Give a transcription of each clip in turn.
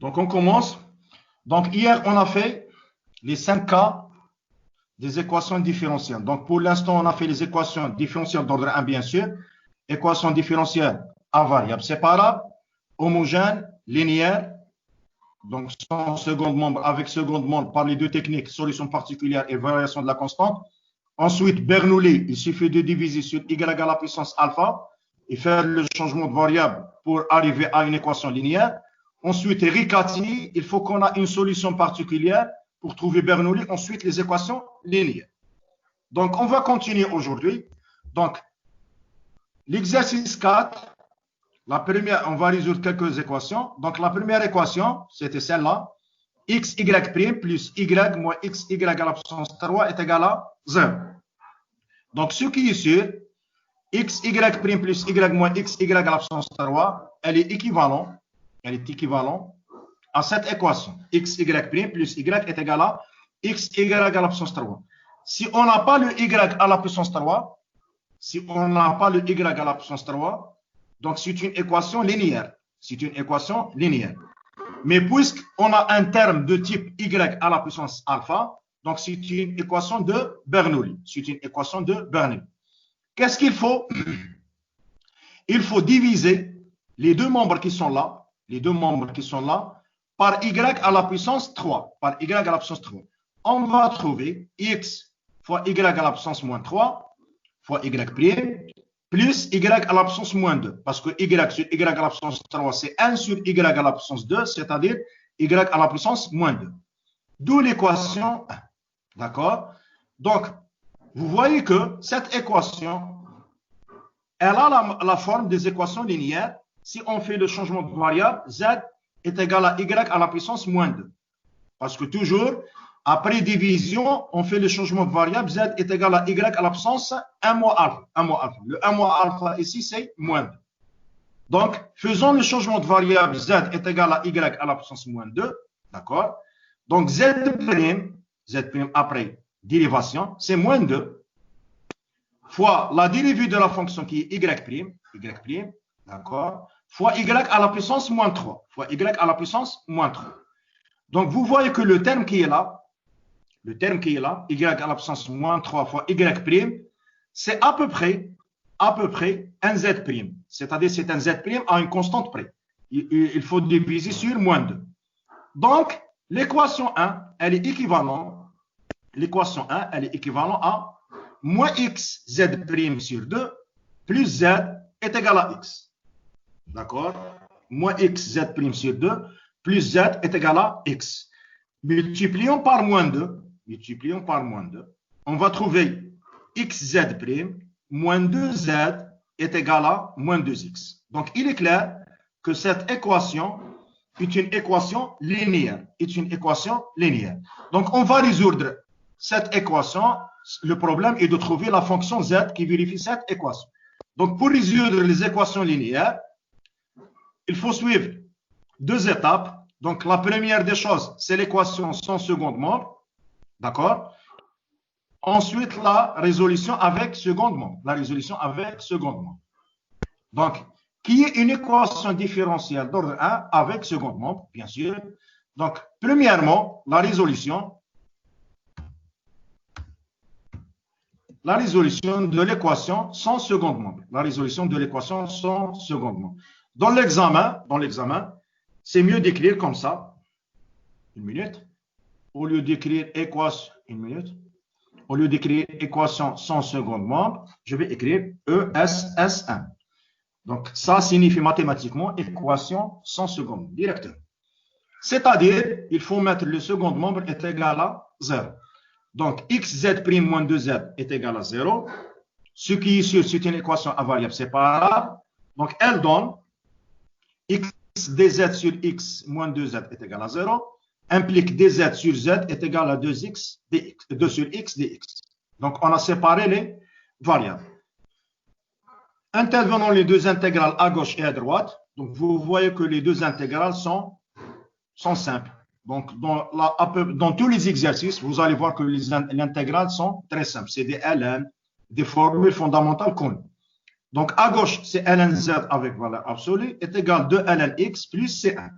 Donc, on commence. Donc, hier, on a fait les 5 cas des équations différentielles. Donc, pour l'instant, on a fait les équations différentielles d'ordre 1, bien sûr. Équations différentielles à variables séparables, homogènes, linéaires. Donc, sans second membre, avec second membre, par les deux techniques, solution particulière et variation de la constante. Ensuite, Bernoulli, il suffit de diviser sur y à la puissance alpha et faire le changement de variable pour arriver à une équation linéaire. Ensuite, Riccati, il faut qu'on ait une solution particulière pour trouver Bernoulli. Ensuite, les équations linéaires. Donc, on va continuer aujourd'hui. Donc, l'exercice 4, la première, on va résoudre quelques équations. Donc, la première équation, c'était celle-là. X, Y' plus Y moins X, Y à la puissance 3 est égal à 0. Donc, ce qui est sûr, X, Y' plus Y moins X, Y à la puissance 3, elle est équivalente à cette équation. X, Y' plus Y est égal à X, Y à la puissance 3. Si on n'a pas le Y à la puissance 3, donc c'est une équation linéaire. Mais puisqu'on a un terme de type Y à la puissance alpha, donc c'est une équation de Bernoulli. Qu'est-ce qu'il faut? Il faut diviser les deux membres qui sont là, par Y à la puissance 3. On va trouver X fois Y à la puissance moins 3 fois Y' plus Y à la puissance moins 2. Parce que Y sur Y à la puissance 3, c'est 1 sur Y à la puissance 2, c'est-à-dire Y à la puissance moins 2. D'où l'équation 1. D'accord? Donc, vous voyez que cette équation, elle a la forme des équations linéaires. Si on fait le changement de variable, Z est égal à Y à la puissance moins 2. Parce que toujours, après division, on fait le changement de variable. Z est égal à Y à la puissance 1 moins alpha. Le 1 moins alpha ici, c'est moins 2. Donc, faisons le changement de variable. Z est égal à Y à la puissance moins 2. D'accord? Donc, Z' après dérivation, c'est moins 2 fois la dérivée de la fonction qui est Y', d'accord, fois Y à la puissance moins 3. Donc, vous voyez que le terme qui est là, Y à la puissance moins 3 fois Y', c'est à peu près un Z'. C'est-à-dire c'est un Z' à une constante près. Il faut diviser sur moins 2. Donc, l'équation 1, elle est équivalente à moins X Z' sur 2 plus Z est égal à X. D'accord? Moins X Z' sur 2 plus Z est égal à X. Multiplions par moins 2. On va trouver XZ' moins 2Z est égal à moins 2X. Donc, il est clair que cette équation est une équation linéaire. Donc, on va résoudre cette équation. Le problème est de trouver la fonction Z qui vérifie cette équation. Donc, pour résoudre les équations linéaires, il faut suivre 2 étapes. Donc, la première des choses, c'est l'équation sans second membre. D'accord? Ensuite, la résolution avec second membre. Donc, qui est une équation différentielle d'ordre 1 avec second membre, bien sûr. Donc, premièrement, la résolution de l'équation sans second membre. Dans l'examen, c'est mieux d'écrire comme ça. Une minute. Au lieu d'écrire équation sans second membre, je vais écrire ESS1. Donc, ça signifie mathématiquement équation sans second membre, directement. C'est-à-dire, il faut mettre le second membre est égal à 0. Donc, xz' moins 2z est égal à 0. Ce qui est sûr, c'est une équation à variable séparable. Donc, elle donne x dz sur x moins 2z est égal à 0. Implique dz sur z est égal à 2x dx, 2 sur x dx. Donc, on a séparé les variables. Intervenons les deux intégrales à gauche et à droite. Donc, vous voyez que les deux intégrales sont simples. Donc, dans tous les exercices, vous allez voir que les intégrales sont très simples. C'est des ln, des formules fondamentales connues. Donc, à gauche, c'est ln z avec valeur absolue est égal à 2 ln x plus c1.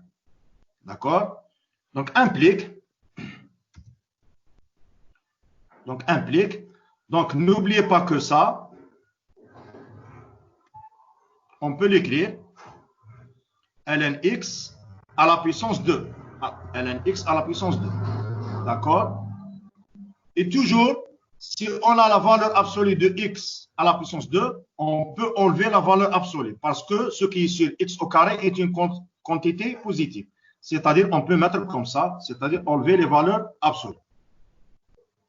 D'accord? Donc, implique. Donc, n'oubliez pas que ça, on peut l'écrire ln x à la puissance 2. Ln x à la puissance 2. D'accord? Et toujours, si on a la valeur absolue de x à la puissance 2, on peut enlever la valeur absolue parce que ce qui est sur x au carré est une quantité positive. C'est-à-dire, on peut mettre comme ça, c'est-à-dire enlever les valeurs absolues.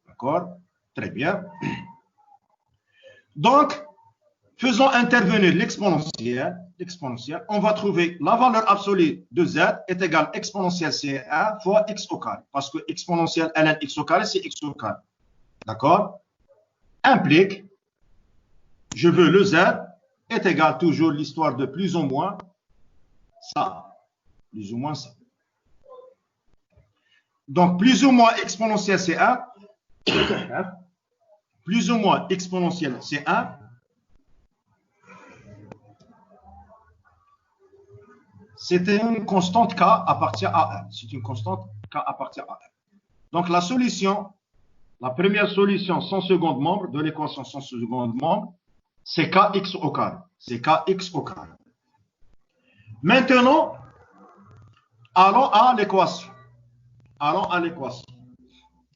D'accord? Très bien. Donc, faisons intervenir l'exponentielle. On va trouver la valeur absolue de z est égale exponentielle C1 fois x au carré. Parce que exponentielle ln x au carré, c'est x au carré. D'accord? Implique, je veux le z est égal toujours l'histoire de plus ou moins ça. Plus ou moins ça. Donc, plus ou moins exponentielle C1, plus ou moins exponentielle C1, c'est une constante k appartient à 1. C'est une constante k appartient à 1. Donc, la première solution sans second membre de l'équation sans second membre, c'est kx au carré. C'est kx au carré. Maintenant, allons à l'équation.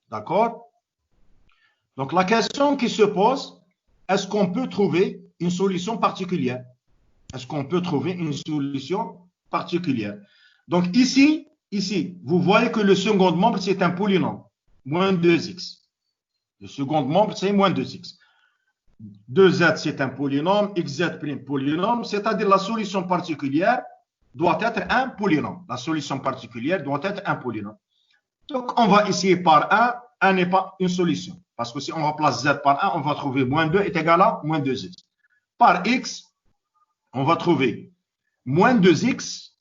D'accord? Donc, la question qui se pose, est-ce qu'on peut trouver une solution particulière? Donc, ici, vous voyez que le second membre, c'est un polynôme, moins 2x. Le second membre, c'est moins 2x. 2z, c'est un polynôme, xz' polynôme, c'est-à-dire la solution particulière doit être un polynôme. Donc, on va essayer par 1. 1 n'est pas une solution. Parce que si on remplace z par 1, on va trouver moins 2 est égal à moins 2x. Par x, on va trouver moins 2x,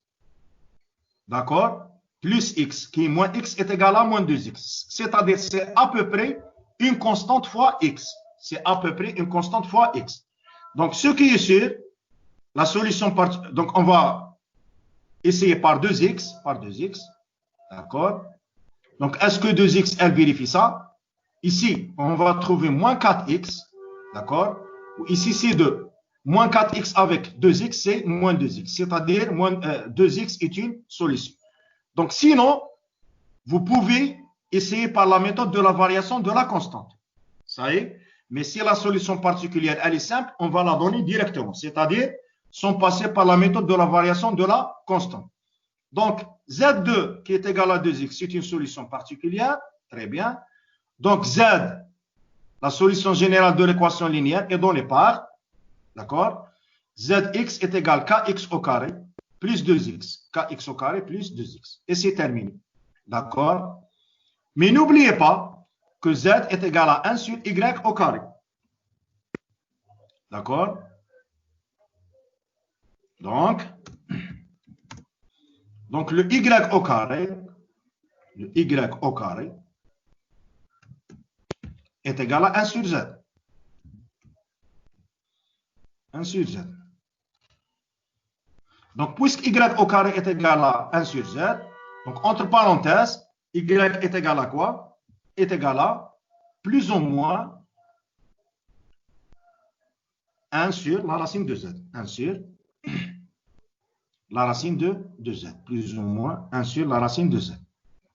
d'accord, plus x, qui est moins x est égal à moins 2x. C'est-à-dire, c'est à peu près une constante fois x. Donc, ce qui est sûr, la solution, donc on va essayer par 2x, d'accord. Donc, est-ce que 2x, elle vérifie ça? Ici, on va trouver moins 4x, d'accord. Ici, c'est 2. Moins 4x avec 2x, c'est moins 2x. C'est-à-dire, 2x est une solution. Donc, sinon, vous pouvez essayer par la méthode de la variation de la constante. Ça y est. Mais si la solution particulière, elle est simple, on va la donner directement. C'est-à-dire, sans passer par la méthode de la variation de la constante. Donc, Z2 qui est égal à 2x, c'est une solution particulière. Très bien. Donc, Z, la solution générale de l'équation linéaire est donnée par, d'accord, Zx est égal à kx au carré plus 2x. Kx au carré plus 2x. Et c'est terminé. D'accord. Mais n'oubliez pas que z est égal à 1 sur y au carré. D'accord. Donc, le y au carré, est égal à 1 sur z. 1 sur z. Donc, puisque y au carré est égal à 1 sur z, donc entre parenthèses, y est égal à quoi? Est égal à plus ou moins 1 sur la racine de z. 1 sur la racine de z. Plus ou moins 1 sur la racine de z.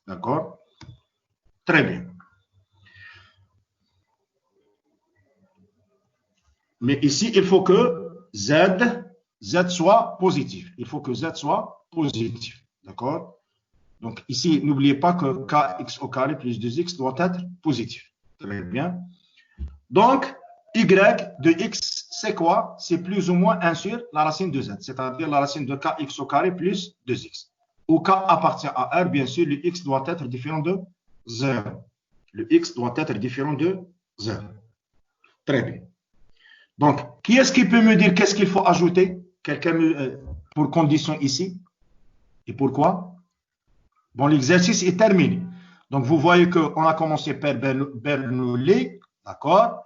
D'accord? Très bien. Mais ici, il faut que z soit positif. D'accord? Donc ici, n'oubliez pas que kx au carré plus 2x doit être positif. Très bien. Donc, y de x, c'est quoi? C'est plus ou moins 1 sur la racine de z, c'est-à-dire la racine de kx au carré plus 2x. Où k appartient à R, bien sûr, le x doit être différent de 0. Très bien. Donc, qui est-ce qui peut me dire qu'est-ce qu'il faut ajouter? Quelqu'un pour condition ici? Et pourquoi? Bon, l'exercice est terminé. Donc, vous voyez qu'on a commencé par Bernoulli, d'accord?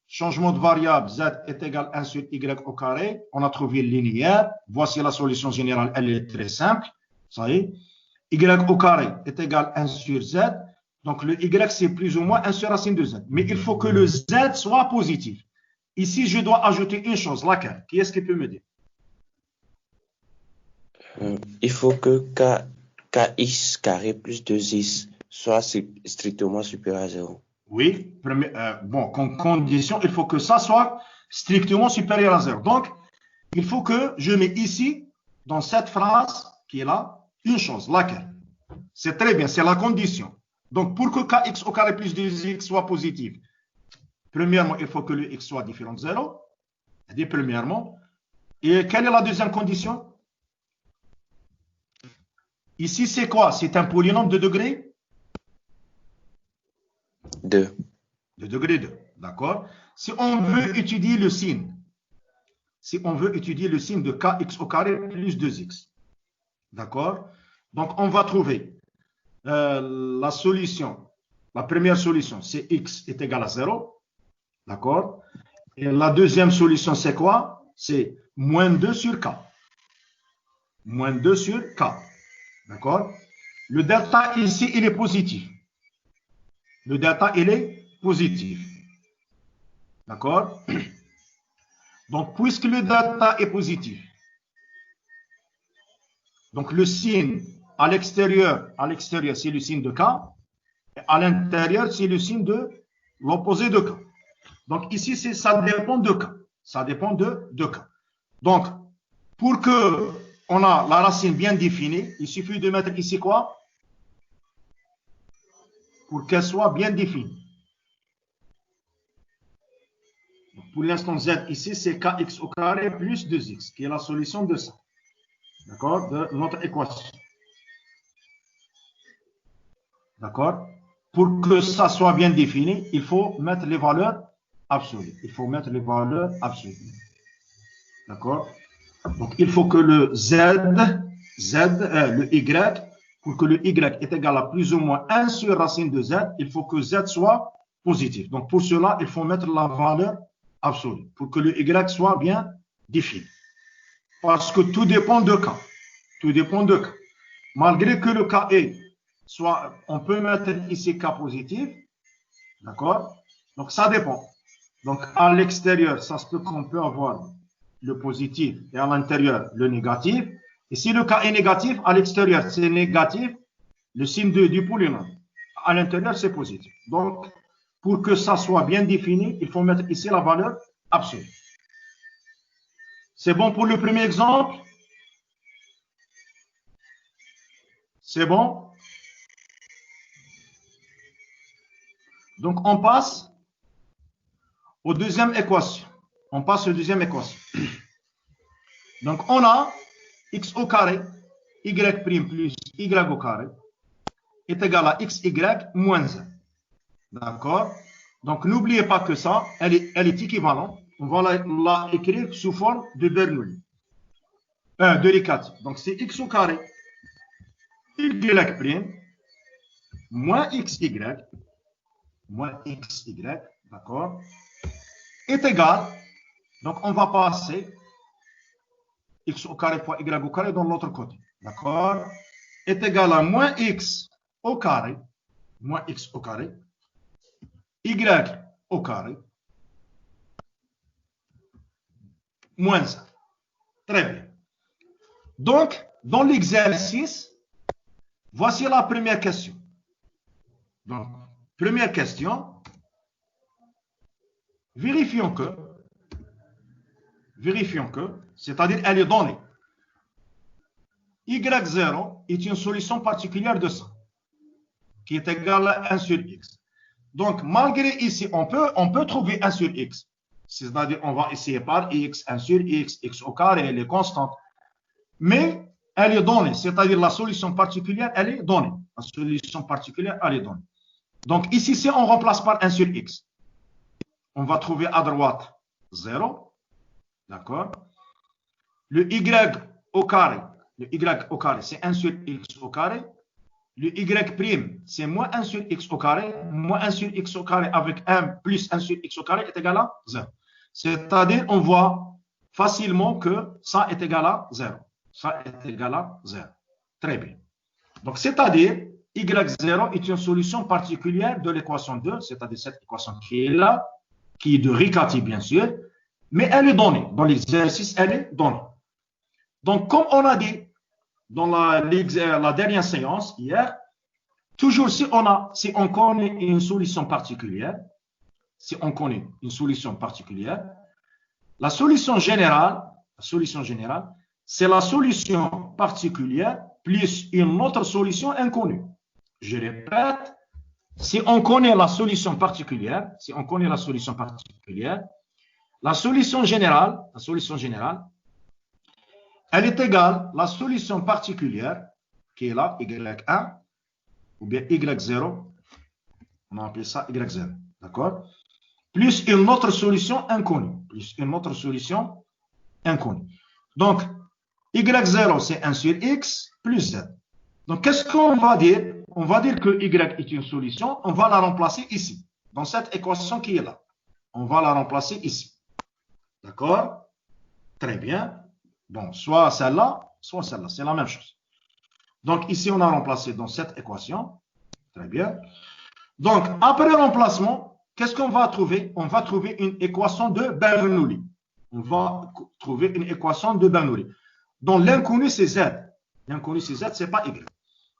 Changement de variable, z est égal à 1 sur y au carré. On a trouvé le linéaire. Voici la solution générale, elle est très simple. Ça y est. y au carré est égal à 1 sur z. Donc, le y, c'est plus ou moins 1 sur racine de z. Mais il faut que le z soit positif. Ici, je dois ajouter une chose. Laquelle? Qui est-ce qui peut me dire? Il faut que kx carré plus 2x soit strictement supérieur à 0. Oui. Bon, comme condition, il faut que ça soit strictement supérieur à 0. Donc, il faut que je mette ici, dans cette phrase qui est là, une chose. Laquelle? C'est très bien, c'est la condition. Donc, pour que kx au carré plus 2x soit positif, premièrement, il faut que le x soit différent de 0. C'est-à-dire, premièrement. Et quelle est la deuxième condition? Ici, c'est quoi? C'est un polynôme de degré 2. De degré 2. D'accord? Si on veut étudier le signe, de kx au carré plus 2x, d'accord? Donc, on va trouver la solution. La première solution, c'est x est égal à 0. D'accord? Et la deuxième solution, c'est quoi? C'est moins 2 sur k. Moins 2 sur k. D'accord? Le delta ici, il est positif. Le delta, il est positif. D'accord? Donc, puisque le delta est positif, donc le signe à l'extérieur, c'est le signe de k. Et à l'intérieur, c'est le signe de l'opposé de k. Donc, ici, ça dépend de k. Ça dépend de k. Donc, pour que on a la racine bien définie, il suffit de mettre ici quoi? Pour qu'elle soit bien définie. Donc, pour l'instant, z ici, c'est kx au carré plus 2x, qui est la solution de ça. D'accord? De notre équation. D'accord? Pour que ça soit bien défini, il faut mettre les valeurs absolues. D'accord? Donc, il faut que le le y, pour que le y est égal à plus ou moins 1 sur racine de z, il faut que z soit positif. Donc, pour cela, il faut mettre la valeur absolue, pour que le y soit bien défini. Parce que tout dépend de k. Malgré que le k est soit, on peut mettre ici k positif, d'accord? Donc, ça dépend. Donc, à l'extérieur, ça se peut qu'on peut avoir le positif et à l'intérieur, le négatif. Et si le cas est négatif, à l'extérieur, c'est négatif, le signe du polynôme. À l'intérieur, c'est positif. Donc, pour que ça soit bien défini, il faut mettre ici la valeur absolue. C'est bon pour le premier exemple? C'est bon? Donc, on passe aux deuxième équation. Donc, on a x au carré, y' plus y au carré est égal à xy moins 1. D'accord? Donc, n'oubliez pas que ça, elle est équivalente. On va la écrire sous forme de Bernoulli. De Riccati. Donc, c'est x au carré, y' moins xy, d'accord, est égal. Donc, on va passer x au carré fois y au carré dans l'autre côté. D'accord? Est égal à moins x au carré, y au carré, moins 1. Très bien. Donc, dans l'exercice, voici la première question. Donc, première question, vérifions que, c'est-à-dire elle est donnée. Y0 est une solution particulière de ça, qui est égale à 1 sur x. Donc, malgré ici, on peut trouver 1 sur x. C'est-à-dire, on va essayer par x, 1 sur x, x au carré, elle est constante. Mais elle est donnée, c'est-à-dire la solution particulière, elle est donnée. Donc, ici, si on remplace par 1 sur x, on va trouver à droite 0. D'accord? Le y au carré, c'est 1 sur x au carré. Le y', c'est moins 1 sur x au carré. Moins 1 sur x au carré avec 1 plus 1 sur x au carré est égal à 0. C'est-à-dire, on voit facilement que ça est égal à 0. Très bien. Donc, c'est-à-dire, y0 est une solution particulière de l'équation 2, c'est-à-dire cette équation qui est là, qui est de Riccati, bien sûr, mais elle est donnée. Dans l'exercice, elle est donnée. Donc, comme on a dit dans la dernière séance, hier, toujours si on connaît une solution particulière, la solution générale, c'est la solution particulière plus une autre solution inconnue. Je répète, si on connaît la solution particulière, la solution générale, elle est égale à la solution particulière, qui est là, y1, ou bien y0, on a appelé ça y0, d'accord? Plus une autre solution inconnue. Donc, y0, c'est 1 sur x plus z. Donc, qu'est-ce qu'on va dire? On va dire que y est une solution, on va la remplacer ici, dans cette équation qui est là. On va la remplacer ici. D'accord? Très bien. Bon, soit celle-là, c'est la même chose. Donc, ici, on a remplacé dans cette équation. Très bien. Donc, après le remplacement, qu'est-ce qu'on va trouver? On va trouver une équation de Bernoulli. Donc, l'inconnu, c'est z. C'est pas y.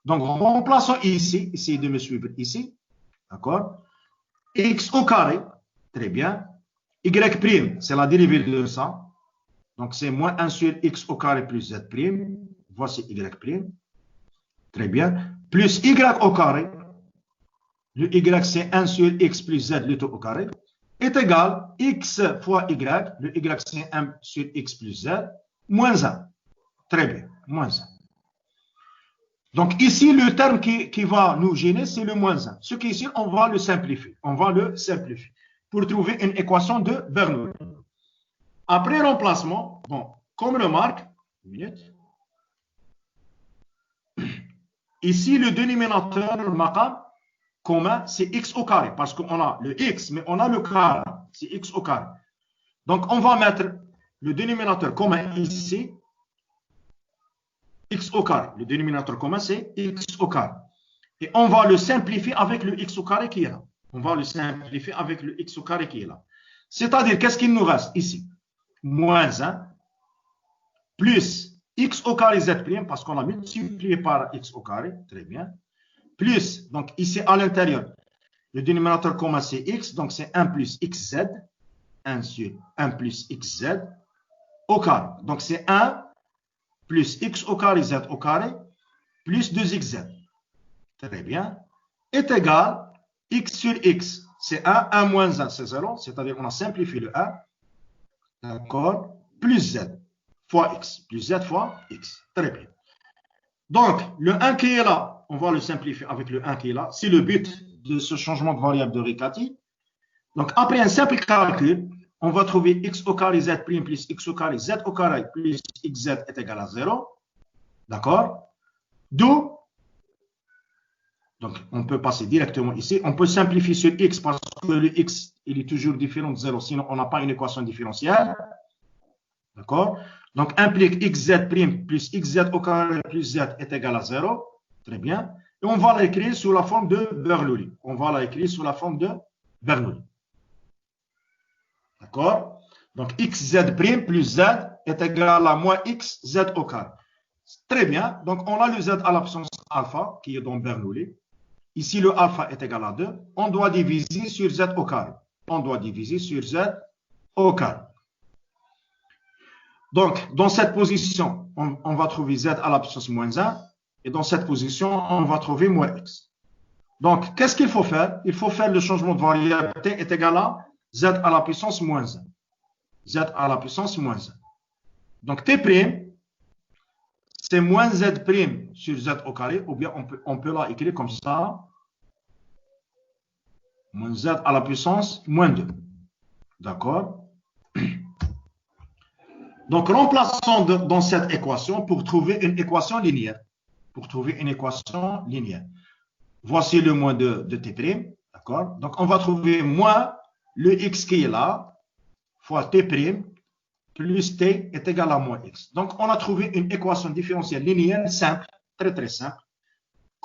Donc, remplaçons ici, essayez de me suivre ici. D'accord? X au carré. Très bien. Y', c'est la dérivée de ça. Donc, c'est moins 1 sur x au carré plus z'. Voici y'. Très bien. Plus y au carré. Le y, c'est 1 sur x plus z, le tout au carré, est égal x fois y. Le y, c'est 1 sur x plus z, moins 1. Très bien, moins 1. Donc, ici, le terme qui va nous gêner, c'est le moins 1. Ce qui est ici, on va le simplifier. Pour trouver une équation de Bernoulli. Après remplacement, bon, comme remarque, une minute. Ici, le dénominateur, le maqam, commun, c'est x au carré, parce qu'on a le x, mais on a le carré, c'est x au carré. Donc, on va mettre le dénominateur commun ici, x au carré. Le dénominateur commun, c'est x au carré. Et on va le simplifier avec le x au carré qui est là. C'est-à-dire, qu'est-ce qu'il nous reste ici? Moins 1, plus x au carré z', parce qu'on a multiplié par x au carré, très bien. Plus, donc ici à l'intérieur, le dénominateur commun c'est x, donc c'est 1 plus xz, 1 sur 1 plus xz au carré. Donc c'est 1 plus x au carré z au carré plus 2xz. Très bien. Est égal x sur x, c'est 1, 1 moins 1, c'est 0, c'est-à-dire on a simplifié le 1, d'accord, plus z fois x, plus z fois x. Très bien. Donc, le 1 qui est là, on va le simplifier avec le 1 qui est là. C'est le but de ce changement de variable de Riccati. Donc, après un simple calcul, on va trouver x au carré z' plus x au carré z au carré plus xz est égal à 0. D'accord? D'où, donc, on peut passer directement ici. On peut simplifier sur x parce que le x, il est toujours différent de 0. Sinon, on n'a pas une équation différentielle. D'accord? Donc, implique xz' plus xz au carré plus z est égal à 0. Très bien. Et on va l'écrire sous la forme de Bernoulli. D'accord? Donc, xz' plus z est égal à moins xz au carré. Très bien. Donc, on a le z à la puissance alpha qui est dans Bernoulli. Ici, le alpha est égal à 2. On doit diviser sur z au carré. Donc, dans cette position, on va trouver z à la puissance moins 1. Et dans cette position, on va trouver moins x. Donc, qu'est-ce qu'il faut faire? Il faut faire le changement de variable t est égal à z à la puissance moins 1. Donc, t', c'est moins z' sur z au carré, ou bien on peut la écrire comme ça. Moins z à la puissance moins 2. D'accord? Donc, remplaçons dans cette équation pour trouver une équation linéaire. Voici le moins de t'. D'accord? Donc, on va trouver moins le x qui est là, fois t' plus t est égal à moins x. Donc, on a trouvé une équation différentielle linéaire simple, très très simple.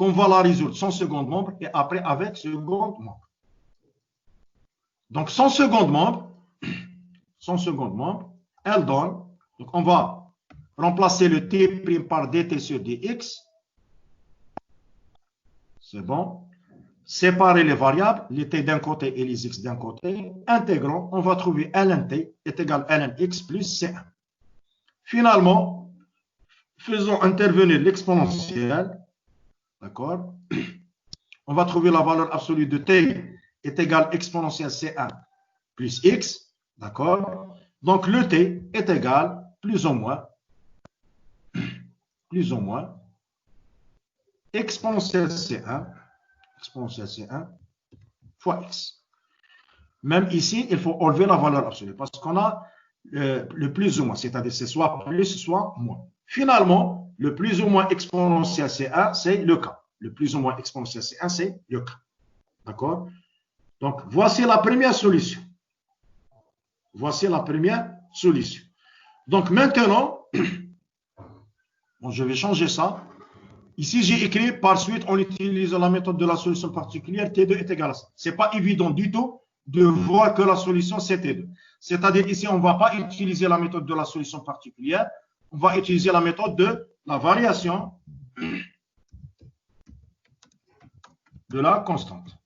qu'on va la résoudre sans second membre et après avec second membre. Donc, sans second membre, elle donne, donc on va remplacer le t' par dt sur dx. C'est bon. Séparer les variables, les t d'un côté et les x d'un côté. Intégrant, on va trouver ln t est égal à ln x plus c1. Finalement, faisons intervenir l'exponentielle. D'accord? On va trouver la valeur absolue de t est égale à exponentielle c1 plus x. D'accord? Donc, le t est égal plus ou moins exponentielle c1 fois x. Même ici, il faut enlever la valeur absolue parce qu'on a le plus ou moins, c'est-à-dire c'est soit plus, soit moins. Finalement, le plus ou moins exponentiel C1, c'est le cas. Le plus ou moins exponentiel C1, c'est le cas. D'accord? Donc, voici la première solution. Donc, maintenant, bon, je vais changer ça. Ici, j'ai écrit par suite, on utilise la méthode de la solution particulière, T2 est égal à ça. Ce n'est pas évident du tout de voir que la solution, c'est T2. C'est-à-dire ici, on ne va pas utiliser la méthode de la solution particulière, on va utiliser la méthode de la variation de la constante.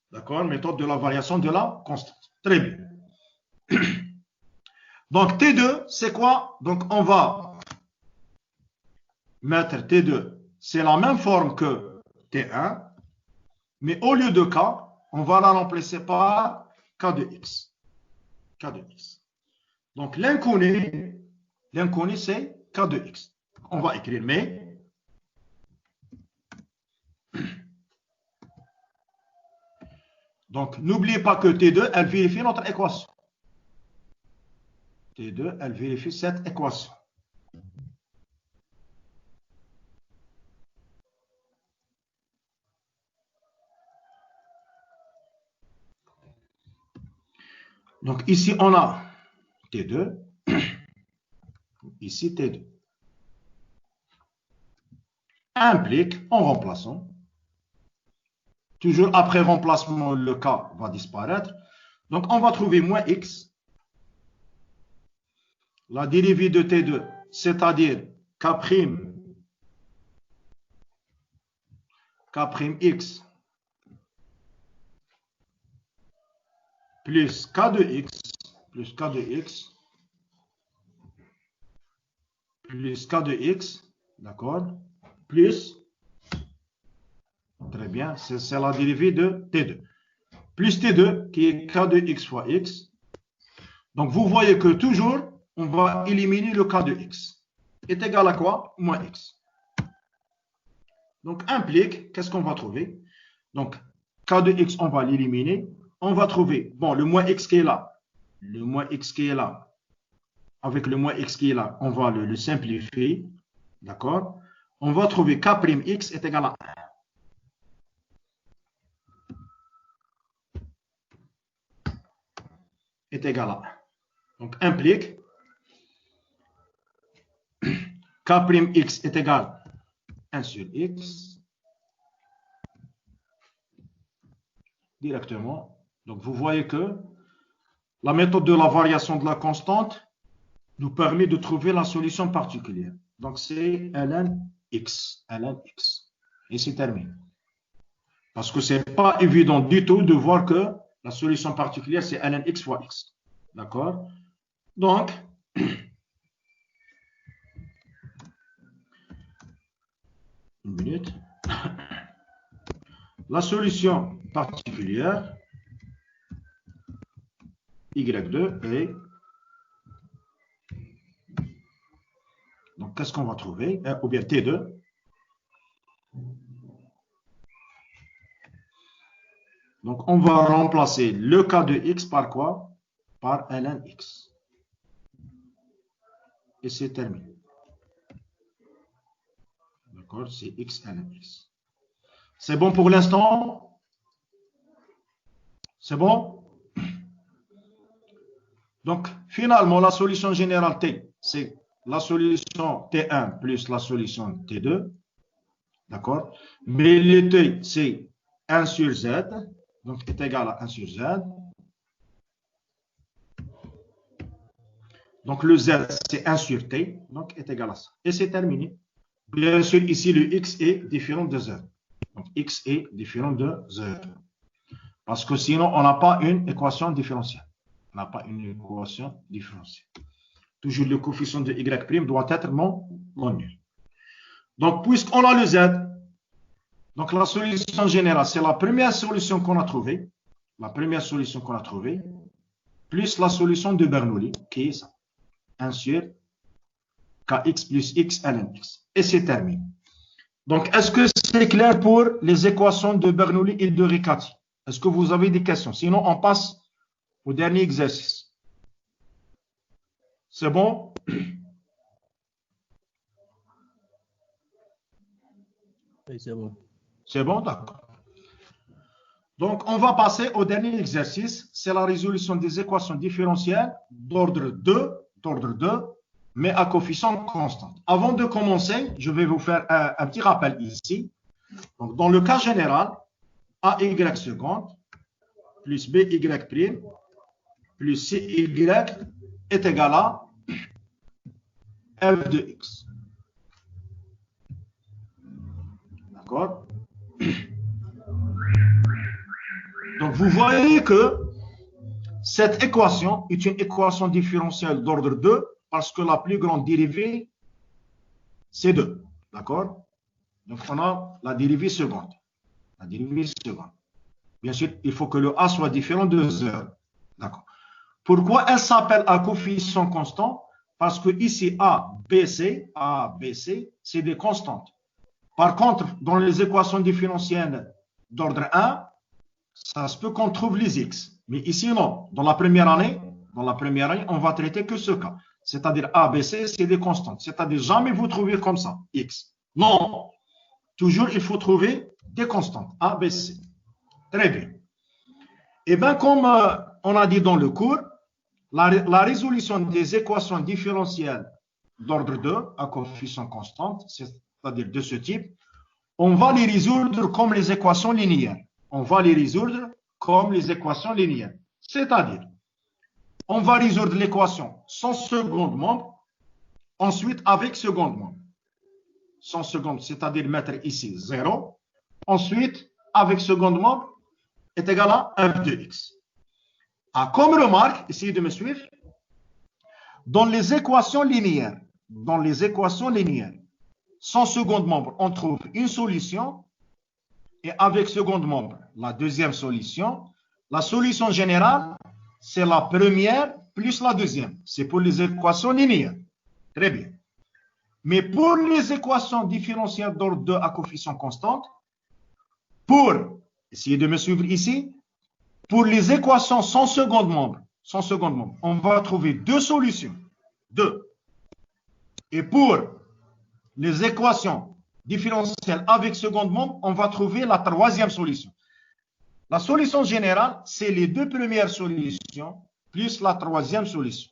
D'accord? Méthode de la variation de la constante. Très bien. Donc, T2, c'est quoi? Donc, on va mettre T2, c'est la même forme que T1, mais au lieu de K, on va la remplacer par K de X. Donc, l'inconnu, c'est K de X. On va écrire, mais donc, n'oubliez pas que T2, elle vérifie notre équation. T2, elle vérifie cette équation. Donc, ici, on a T2. Ici, T2. Implique, en remplaçant, toujours après remplacement, le K va disparaître. Donc, on va trouver moins X. La dérivée de T2, c'est-à-dire K'X plus K de X plus K de X, d'accord, plus, très bien, c'est la dérivée de T2, plus T2 qui est K de X fois X. Donc, vous voyez que toujours, on va éliminer le K de X. Est égal à quoi? Moins X. Donc, implique, qu'est-ce qu'on va trouver? Donc, K de X, on va l'éliminer. On va trouver, bon, le moins X qui est là. Avec le moins X qui est là, on va le simplifier. D'accord? On va trouver K'X est égal à 1. Est égal à 1. Donc, implique K'X est égal à 1 sur X. Directement. Donc, vous voyez que la méthode de la variation de la constante nous permet de trouver la solution particulière. Donc, c'est ln x. Et c'est terminé. Parce que ce n'est pas évident du tout de voir que la solution particulière, c'est ln x fois x. D'accord? Donc, une minute. La solution particulière, y2 est... Donc, qu'est-ce qu'on va trouver? Ou bien T2. Donc, on va remplacer le K de X par quoi? Par ln X. Et c'est terminé. D'accord? C'est X ln X. C'est bon pour l'instant? C'est bon? Donc, finalement, la solution générale T, c'est la solution T1 plus la solution T2. D'accord? Mais le T, c'est 1 sur Z, donc est égal à 1 sur Z. Donc le Z, c'est 1 sur T, donc est égal à ça. Et c'est terminé. Bien sûr, ici, le X est différent de Z. Donc X est différent de Z. Parce que sinon, on n'a pas une équation différentielle. On n'a pas une équation différentielle. Toujours le coefficient de Y' doit être non nul. Donc, puisqu'on a le Z, donc la solution générale, c'est la première solution qu'on a trouvée. La première solution qu'on a trouvée, plus la solution de Bernoulli, qui est ça. 1 sur Kx plus X ln X. Et c'est terminé. Donc, est-ce que c'est clair pour les équations de Bernoulli et de Riccati? Est-ce que vous avez des questions? Sinon, on passe au dernier exercice. C'est bon? Oui, c'est bon. C'est bon, d'accord. Donc, on va passer au dernier exercice. C'est la résolution des équations différentielles d'ordre 2, mais à coefficient constant. Avant de commencer, je vais vous faire un petit rappel ici. Donc, dans le cas général, AY seconde plus BY prime plus CY est égal à f de x. D'accord? Donc, vous voyez que cette équation est une équation différentielle d'ordre 2 parce que la plus grande dérivée, c'est 2. D'accord? Donc, on a la dérivée seconde. La dérivée seconde. Bien sûr, il faut que le A soit différent de 0. D'accord. Pourquoi elle s'appelle à coefficient constant? Parce que ici, A, B, C, c'est des constantes. Par contre, dans les équations différentielles d'ordre 1, ça se peut qu'on trouve les X. Mais ici, non. Dans la première année, on va traiter que ce cas. C'est-à-dire A, B, C, c'est des constantes. C'est-à-dire jamais vous trouvez comme ça, X. Non. Toujours, il faut trouver des constantes. A, B, C. Très bien. Et bien, comme on a dit dans le cours, la résolution des équations différentielles d'ordre 2 à coefficient constant, c'est-à-dire de ce type, on va les résoudre comme les équations linéaires. On va les résoudre comme les équations linéaires. C'est-à-dire, on va résoudre l'équation sans second membre, ensuite avec second membre. Sans second, c'est-à-dire mettre ici 0. Ensuite, avec second membre, est égal à f de x. Ah, comme remarque, essayez de me suivre, dans les équations linéaires, sans second membre, on trouve une solution et avec second membre, la deuxième solution. La solution générale, c'est la première plus la deuxième. C'est pour les équations linéaires. Très bien. Mais pour les équations différentielles d'ordre 2 à coefficient constant, essayez de me suivre ici, pour les équations sans second membre, on va trouver deux solutions. Et pour les équations différentielles avec second membre, on va trouver la troisième solution. La solution générale, c'est les deux premières solutions plus la troisième solution.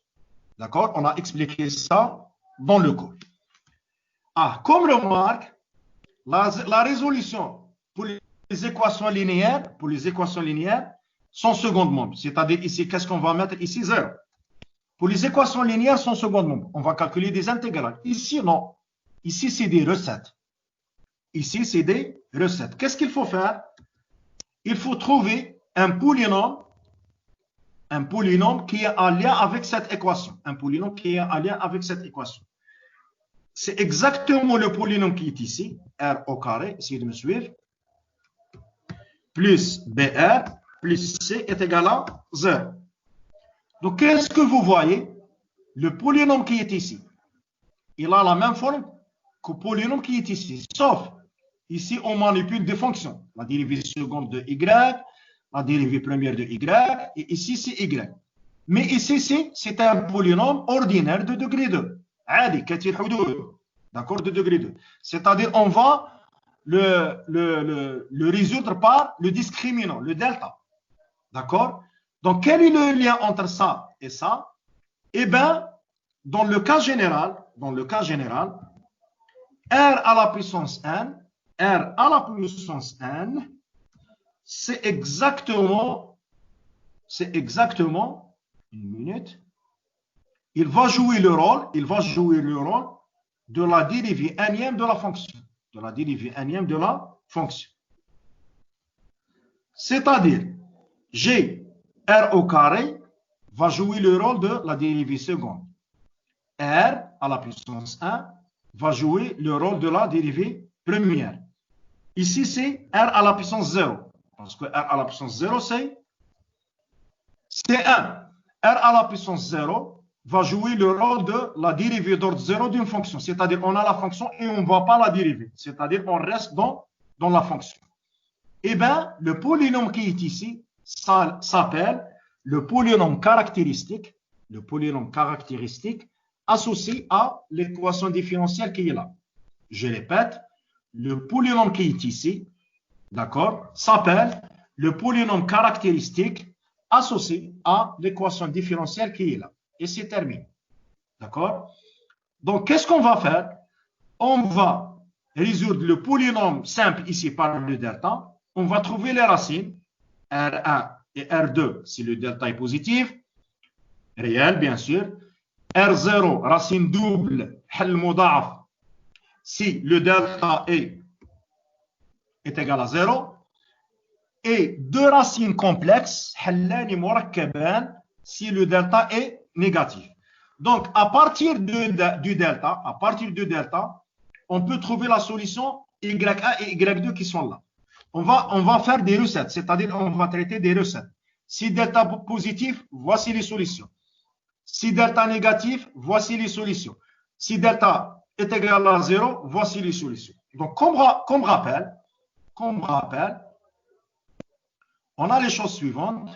D'accord? On a expliqué ça dans le cours. Ah, comme remarque, la résolution pour les équations linéaires, sans second membre. C'est-à-dire ici, qu'est-ce qu'on va mettre ici? 0. Pour les équations linéaires sans second membre, on va calculer des intégrales. Ici, non. Ici, c'est des recettes. Qu'est-ce qu'il faut faire? Il faut trouver un polynôme qui est en lien avec cette équation. C'est exactement le polynôme qui est ici, R au carré, essayez de me suivre, plus BR plus C est égal à 0. Donc, qu'est-ce que vous voyez? Le polynôme qui est ici, il a la même forme que le polynôme qui est ici, sauf ici, on manipule des fonctions. La dérivée seconde de Y, la dérivée première de Y, et ici, c'est Y. Mais ici, c'est un polynôme ordinaire de degré 2. D'accord, de degré 2. C'est-à-dire, on va le résoudre par le discriminant, le delta. D'accord? Donc, quel est le lien entre ça et ça? Eh bien, dans le cas général, R à la puissance n R à la puissance n, c'est exactement, une minute, il va jouer le rôle de la dérivée énième de la fonction. C'est-à-dire, G, R au carré, va jouer le rôle de la dérivée seconde. R à la puissance 1 va jouer le rôle de la dérivée première. Ici, c'est R à la puissance 0. Parce que R à la puissance 0, c'est 1. R à la puissance 0 va jouer le rôle de la dérivée d'ordre 0 d'une fonction. C'est-à-dire, on a la fonction et on ne va pas la dériver. C'est-à-dire, on reste dans la fonction. Eh bien, le polynôme qui est ici s'appelle le polynôme caractéristique associé à l'équation différentielle qui est là. Je répète, le polynôme qui est ici, d'accord, s'appelle le polynôme caractéristique associé à l'équation différentielle qui est là. Et c'est terminé. D'accord? Donc, qu'est-ce qu'on va faire? On va résoudre le polynôme simple ici par le delta. On va trouver les racines, R1 et R2, si le delta est positif, réel, bien sûr. R0, racine double, hal mudaf, si le delta est égal à 0. Et deux racines complexes, hallani murakkaban, si le delta est négatif. Donc, à partir du delta, on peut trouver la solution Y1 et Y2 qui sont là. On va faire des recettes, c'est-à-dire on va traiter des recettes. Si delta positif, voici les solutions. Si delta négatif, voici les solutions. Si delta est égal à 0, voici les solutions. Donc, comme rappel, on a les choses suivantes.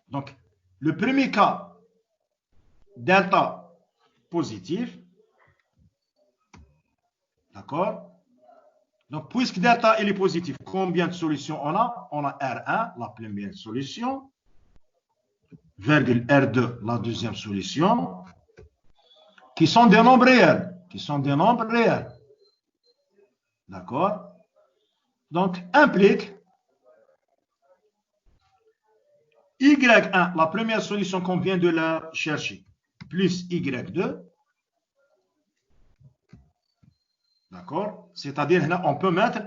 Donc, le premier cas, delta positif. D'accord? Donc, puisque delta est positif, combien de solutions on a? On a R1, la première solution, virgule R2, la deuxième solution, qui sont des nombres réels. D'accord? Donc, implique Y1, la première solution qu'on vient de la chercher, plus Y2. D'accord? C'est-à-dire, on peut mettre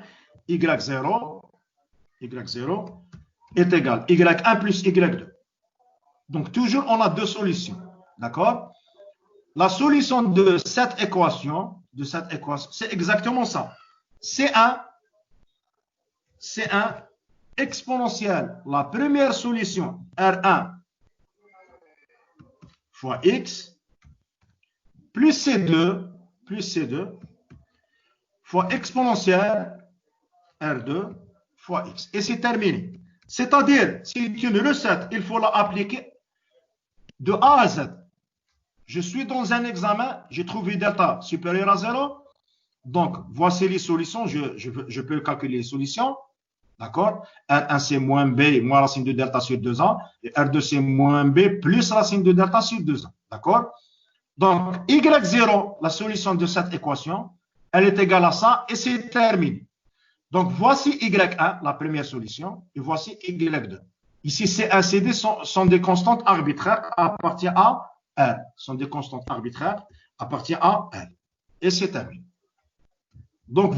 Y0 est égal Y1 plus Y2. Donc, toujours, on a deux solutions. D'accord? La solution de cette équation, c'est exactement ça. C1 exponentielle, la première solution, R1 fois X, plus C2 fois exponentielle R2 fois X. Et c'est terminé. C'est-à-dire, c'est une recette, il faut l'appliquer de A à Z. Je suis dans un examen, j'ai trouvé delta supérieur à 0. Donc, voici les solutions. Je peux calculer les solutions. D'accord? R1 c'est moins B moins racine de delta sur 2A. Et R2 c'est moins B plus racine de delta sur 2A. D'accord? Donc, Y0, la solution de cette équation, elle est égale à ça et c'est terminé. Donc, voici Y1, la première solution, et voici Y2. Ici, C1 et CD sont des constantes arbitraires à partir à R. Et c'est terminé. Donc,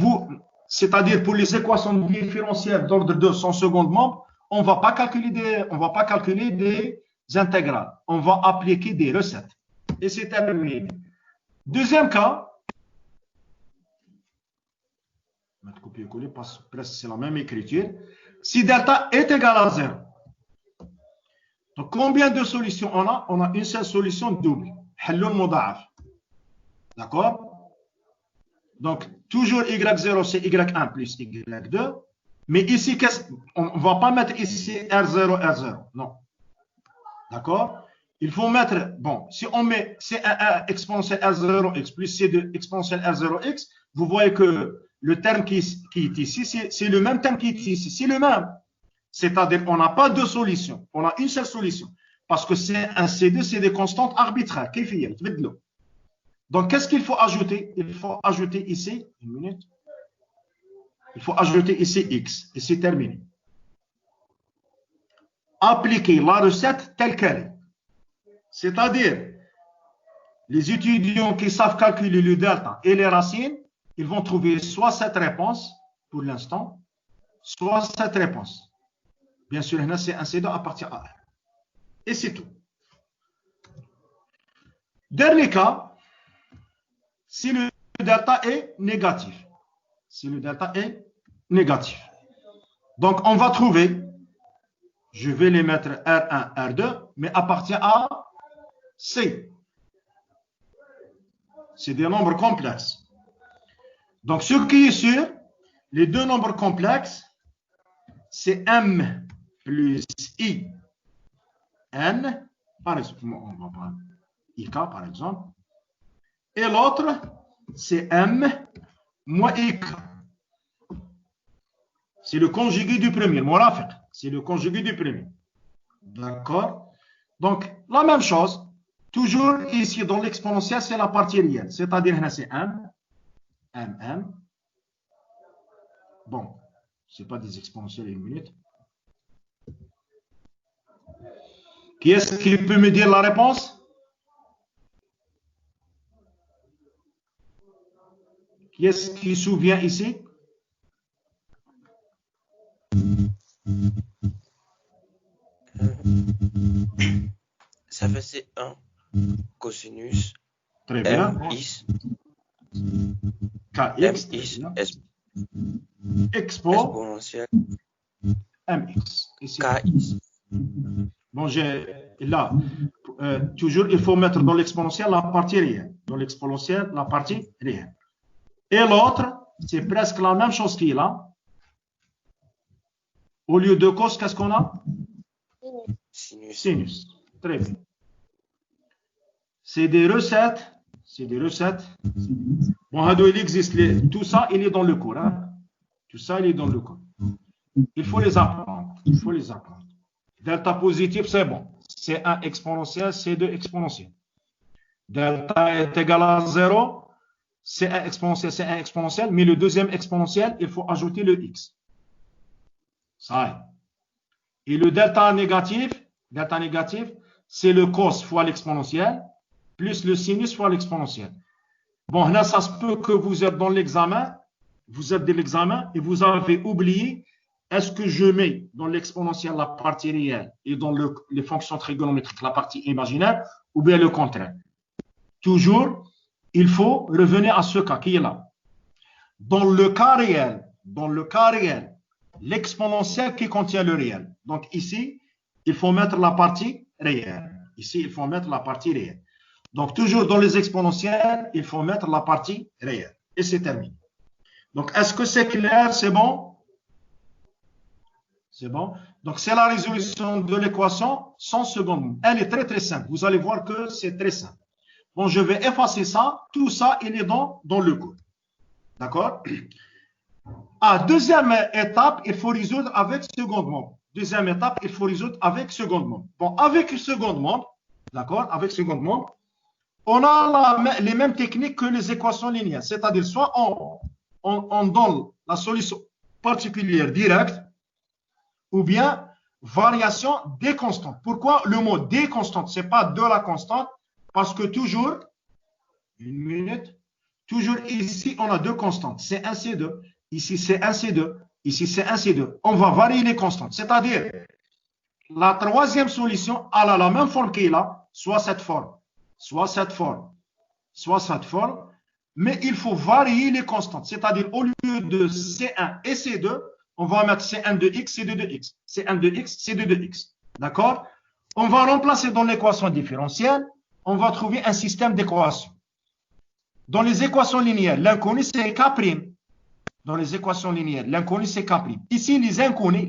c'est-à-dire pour les équations différentielles d'ordre 2 sans second membre, on ne va pas calculer des intégrales. On va appliquer des recettes. Et c'est terminé. Deuxième cas, mettre copier-coller parce que presque c'est la même écriture. Si delta est égal à 0. Donc, combien de solutions on a? On a une seule solution double. Hallul muda'af. D'accord? Donc, toujours Y0, c'est Y1 plus Y2. Mais ici, on ne va pas mettre ici R0. Non. D'accord? Il faut mettre, bon, si on met C1 exponentielle R0x plus C2 exponentielle R0x, vous voyez que le terme qui est ici, c'est le même terme qui est ici. C'est le même. C'est-à-dire qu'on n'a pas deux solutions. On a une seule solution. Parce que C1, C2, c'est des constantes arbitraires. Donc, qu'est-ce qu'il faut ajouter? Il faut ajouter ici, une minute. Il faut ajouter ici X. Et c'est terminé. Appliquer la recette telle qu'elle est. C'est-à-dire, les étudiants qui savent calculer le delta et les racines, ils vont trouver soit cette réponse, pour l'instant, soit cette réponse. Bien sûr, c'est un C2 à partir de A. Et c'est tout. Dernier cas, si le delta est négatif. Si le delta est négatif. Donc, on va trouver, je vais les mettre R1, R2, mais à partir A, C. C'est des nombres complexes. Donc, ce qui est sûr, les deux nombres complexes, c'est M plus I, N, par exemple, on va prendre IK par exemple, et l'autre, c'est M moins IK. C'est le conjugué du premier, murafiq, c'est le conjugué du premier. D'accord? Donc, la même chose, toujours ici dans l'exponentiel, c'est la partie réelle, c'est-à-dire c'est M, M. Bon, ce n'est pas des exponentiels une minute. Qui est-ce qui peut me dire la réponse? Qui est-ce qui se souvient ici? Ça fait C1 cosinus Très bien. MX KX exponentiel MX. Ici. KX. Bon, là, toujours, il faut mettre dans l'exponentiel la partie réelle. Dans l'exponentiel, la partie réelle. Et l'autre, c'est presque la même chose qu'il a. Au lieu de cos, qu'est-ce qu'on a? Sinus. Très bien. C'est des recettes. C'est des recettes. Bon, il existe. Tout ça, il est dans le cours. Hein? Tout ça, il est dans le cours. Il faut les apprendre. Il faut les apprendre. Delta positif, c'est bon. C1 exponentiel, C2 exponentiel. Delta est égal à 0. C1 exponentiel, mais le deuxième exponentiel, il faut ajouter le X. Ça y est. Et le delta négatif, c'est le cos fois l'exponentiel, plus le sinus fois l'exponentiel. Bon, là, ça se peut que vous êtes dans l'examen, et vous avez oublié, est-ce que je mets dans l'exponentiel la partie réelle et dans les fonctions trigonométriques la partie imaginaire, ou bien le contraire? Toujours, il faut revenir à ce cas qui est là. Dans le cas réel, l'exponentiel qui contient le réel. Donc ici, il faut mettre la partie réelle. Donc toujours dans les exponentiels, il faut mettre la partie réelle. Et c'est terminé. Donc est-ce que c'est clair? C'est bon? C'est bon? Donc c'est la résolution de l'équation sans seconde. Elle est très très simple. Vous allez voir que c'est très simple. Bon, je vais effacer ça. Tout ça, il est dans le cours. D'accord? Deuxième étape, il faut résoudre avec seconde membre. Bon, avec seconde membre, d'accord? Avec seconde membre, on a les mêmes techniques que les équations linéaires. C'est-à-dire, soit on donne la solution particulière directe, ou bien variation des constantes. Pourquoi le mot des constantes? Ce n'est pas de la constante, parce que toujours ici, on a deux constantes. C'est 1, C2. Ici, c'est 1, C2. Ici, c'est 1, C2. On va varier les constantes. C'est-à-dire, la troisième solution, elle a la même forme qu'il a, soit cette forme, mais il faut varier les constantes. C'est-à-dire, au lieu de C1 et C2, on va mettre C1 de X, C2 de X. C1 de X, C2 de X. D'accord? On va remplacer dans l'équation différentielle, on va trouver un système d'équations. Dans les équations linéaires, l'inconnu, c'est K'. Dans les équations linéaires, l'inconnu, c'est K'. Ici, les inconnus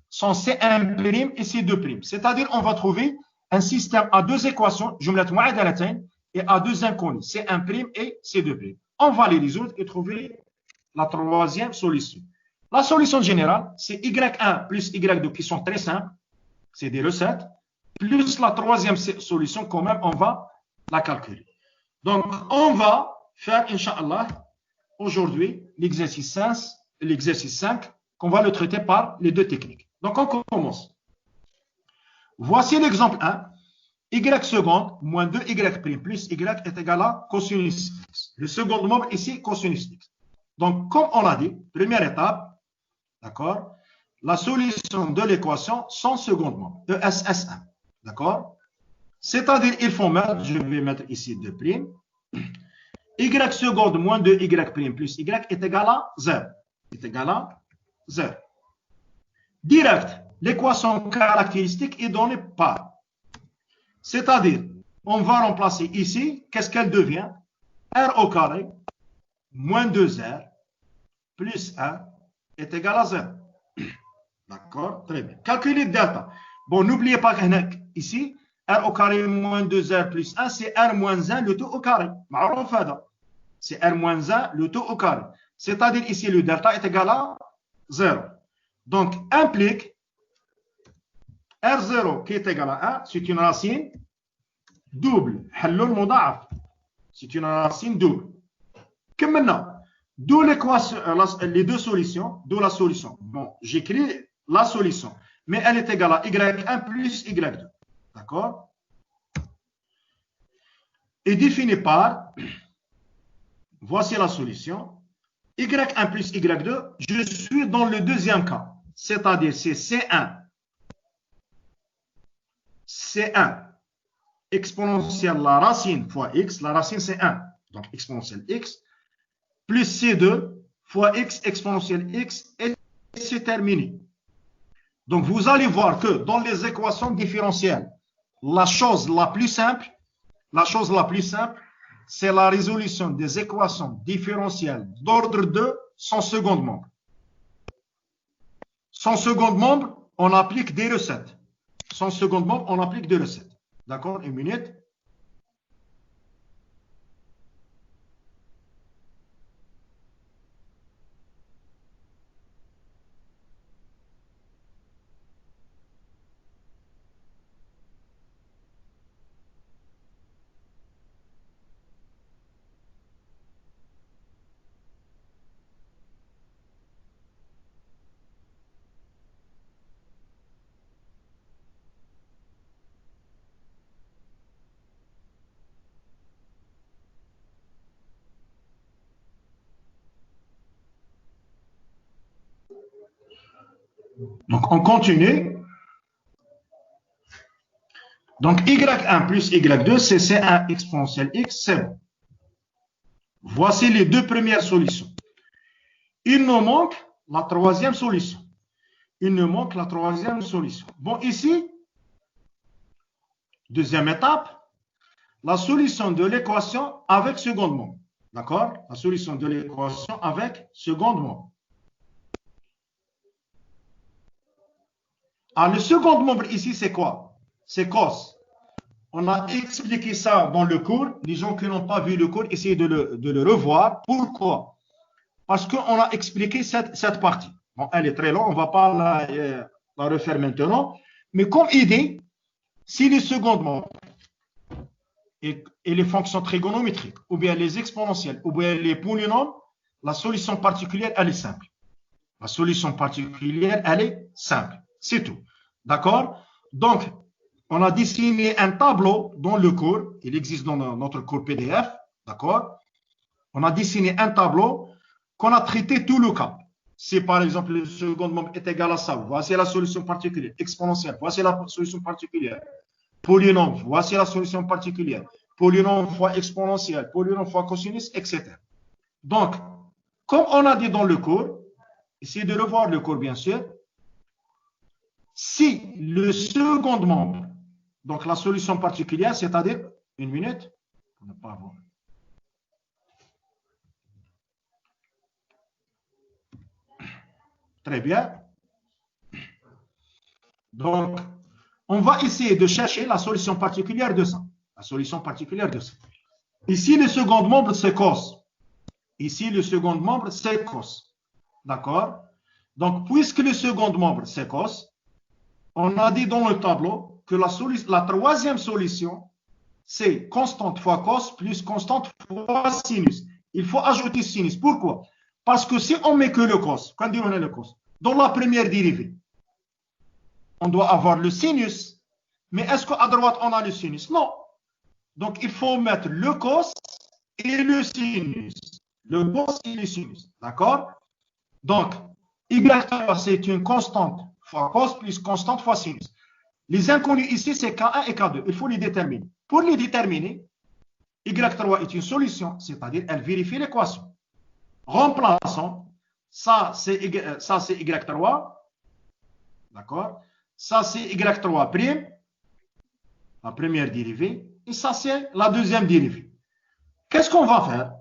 sont C1' et C2'. C'est-à-dire, on va trouver un système à deux équations, jumlat mu'adalatayn, et à deux inconnus, C1' et C2'. On va les résoudre et trouver la troisième solution. La solution générale, c'est Y1 plus Y2 qui sont très simples, c'est des recettes, plus la troisième solution, quand même, on va la calculer. Donc, on va faire, Inch'Allah, aujourd'hui, l'exercice l'exercice 5, qu'on va le traiter par les deux techniques. Donc, on commence. Voici l'exemple 1. Y seconde moins 2y' plus y est égal à cosinus x. Le second membre ici, cosinus x. Donc, comme on l'a dit, première étape, d'accord, la solution de l'équation sans second membre, ESS1. D'accord? C'est-à-dire, il faut mettre, je vais mettre ici 2', y seconde moins 2y' plus y est égal à 0. Est égal à 0. Direct, l'équation caractéristique est donnée par. C'est-à-dire, on va remplacer ici, qu'est-ce qu'elle devient? R au carré moins 2R plus 1 est égal à 0. D'accord? Très bien. Calculer delta. Bon, n'oubliez pas qu'ici, R au carré moins 2R plus 1, c'est R moins 1 le tout au carré. C'est R moins 1 le tout au carré. C'est-à-dire ici, le delta est égal à 0. Donc, implique R0 qui est égal à 1, c'est une racine double. C'est une racine double. Comme maintenant, d'où l'équation, les deux solutions, d'où la solution. Bon, j'écris la solution, mais elle est égale à y1 plus y2. D'accord? Et définie par, voici la solution, y1 plus y2, je suis dans le deuxième cas, c'est-à-dire c'est C1 exponentielle la racine fois x, la racine c'est 1, donc exponentielle x, plus C2 fois x exponentielle x, et c'est terminé. Donc vous allez voir que dans les équations différentielles, la chose la plus simple, c'est la résolution des équations différentielles d'ordre 2 sans second membre. Sans second membre, on applique des recettes. Sans second membre, on applique des recettes. D'accord? Une minute. Donc, on continue. Donc, y1 plus y2, c'est C1 exponentielle x, c'est bon. Voici les deux premières solutions. Il nous manque la troisième solution. Bon, ici, deuxième étape, la solution de l'équation avec second membre. D'accord? La solution de l'équation avec second membre. Alors, le second membre ici, c'est quoi? C'est cos. On a expliqué ça dans le cours. Les gens qui n'ont pas vu le cours, essayez de le revoir. Pourquoi? Parce qu'on a expliqué cette partie. Bon, elle est très longue, on ne va pas la refaire maintenant. Mais comme idée, si les second membres et les fonctions trigonométriques, ou bien les exponentielles, ou bien les polynômes, la solution particulière, elle est simple. C'est tout. D'accord? Donc, on a dessiné un tableau dans le cours. Il existe dans notre cours PDF. D'accord? On a dessiné un tableau qu'on a traité tout le cas. Si par exemple le second membre est égal à ça, voici la solution particulière. Exponentielle, voici la solution particulière. Polynôme, voici la solution particulière. Polynôme fois exponentielle, polynôme fois cosinus, etc. Donc, comme on a dit dans le cours, essayez de revoir le cours bien sûr, si le second membre, donc la solution particulière, c'est-à-dire, une minute, pour ne pas voir. Très bien. Donc, on va essayer de chercher la solution particulière de ça. Ici, le second membre, c'est cos. D'accord? Donc, puisque le second membre, c'est cos, on a dit dans le tableau que la troisième solution, c'est constante fois cos plus constante fois sinus. Il faut ajouter sinus. Pourquoi? Parce que si on met que le cos, quand on a le cos, dans la première dérivée, on doit avoir le sinus. Mais est-ce qu'à droite, on a le sinus? Non. Donc, il faut mettre le cos et le sinus. Le cos et le sinus. D'accord? Donc, Y3, c'est une constante fois cos plus constante fois sinus. Les inconnus ici, c'est K1 et K2. Il faut les déterminer. Pour les déterminer, Y3 est une solution, c'est-à-dire elle vérifie l'équation. Remplaçons. Ça, c'est Y3. D'accord? Ça, c'est Y3 prime, la première dérivée. Et ça, c'est la deuxième dérivée. Qu'est-ce qu'on va faire?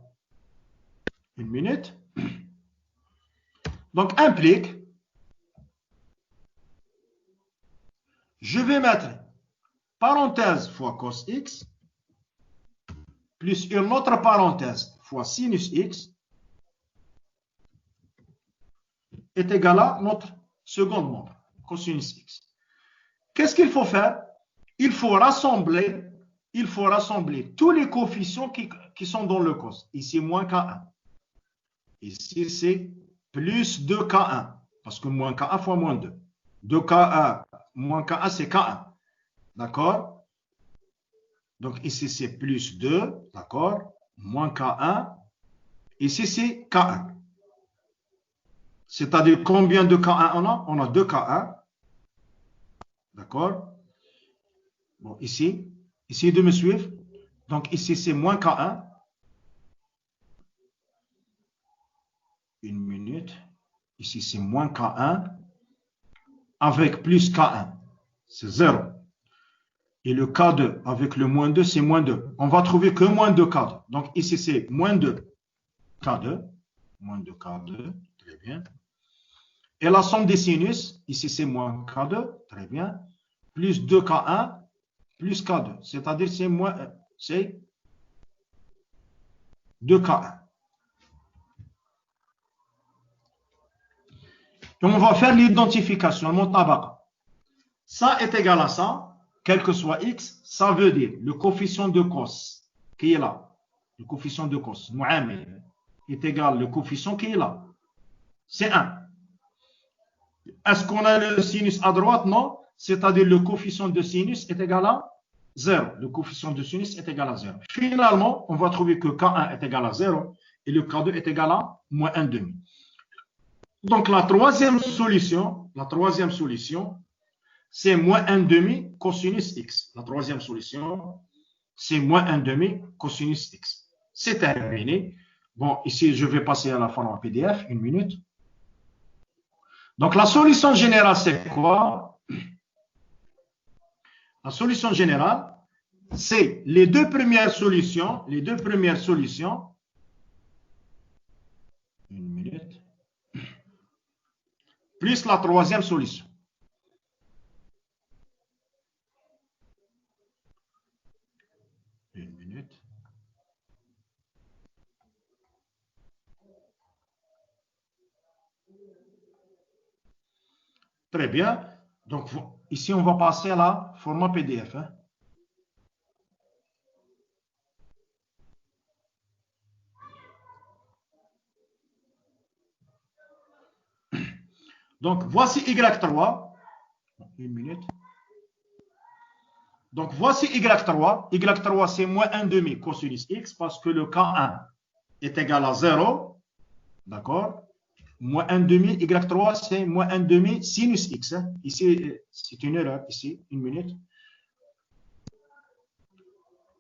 Une minute. Donc, implique, je vais mettre parenthèse fois cos x, plus une autre parenthèse fois sinus x, est égal à notre second nombre, cosinus x. Qu'est-ce qu'il faut faire? Il faut rassembler tous les coefficients qui sont dans le cos. Ici, moins K1. Ici, c'est plus 2K1, parce que moins K1 fois moins 2. 2K1 moins K1, c'est K1. D'accord? Donc, ici, c'est plus 2, d'accord? Moins K1. Ici, c'est K1. C'est-à-dire, combien de K1 on a? On a 2 K1. D'accord? Bon, ici, essayez de me suivre. Donc, ici, c'est moins K1. Une minute. Ici, c'est moins K1. Avec plus K1, c'est 0. Et le K2 avec le moins 2, c'est moins 2. On va trouver que moins 2 K2. Donc, ici, c'est moins 2 K2. Moins 2 K2. Très bien. Et la somme des sinus, ici, c'est moins K2. Très bien. Plus 2 K1, plus K2. C'est-à-dire, c'est 2 K1. Et on va faire l'identification, le montabaqa. Ça est égal à ça, quel que soit x, ça veut dire le coefficient de cos qui est là, le coefficient de cos, est égal au coefficient qui est là. C'est 1. Est-ce qu'on a le sinus à droite? Non. C'est-à-dire le coefficient de sinus est égal à 0. Le coefficient de sinus est égal à 0. Finalement, on va trouver que K1 est égal à 0 et le K2 est égal à moins 1,5. Donc, la troisième solution, c'est moins 1,5 cosinus x. La troisième solution, c'est moins 1,5 cosinus x. C'est terminé. Bon, ici, je vais passer à la forme en PDF. Une minute. Donc, la solution générale, c'est quoi? La solution générale, c'est les deux premières solutions. Une minute. Plus la troisième solution. Une minute. Très bien. Donc, ici, on va passer à la format PDF. Hein. Donc, voici Y3. Une minute. Donc, voici Y3. Y3, c'est moins 1,5 cosinus x parce que le K1 est égal à 0. D'accord? Moins 1,5, Y3, c'est moins 1,5 sinus x. Hein. Ici, c'est une erreur. Ici, une minute.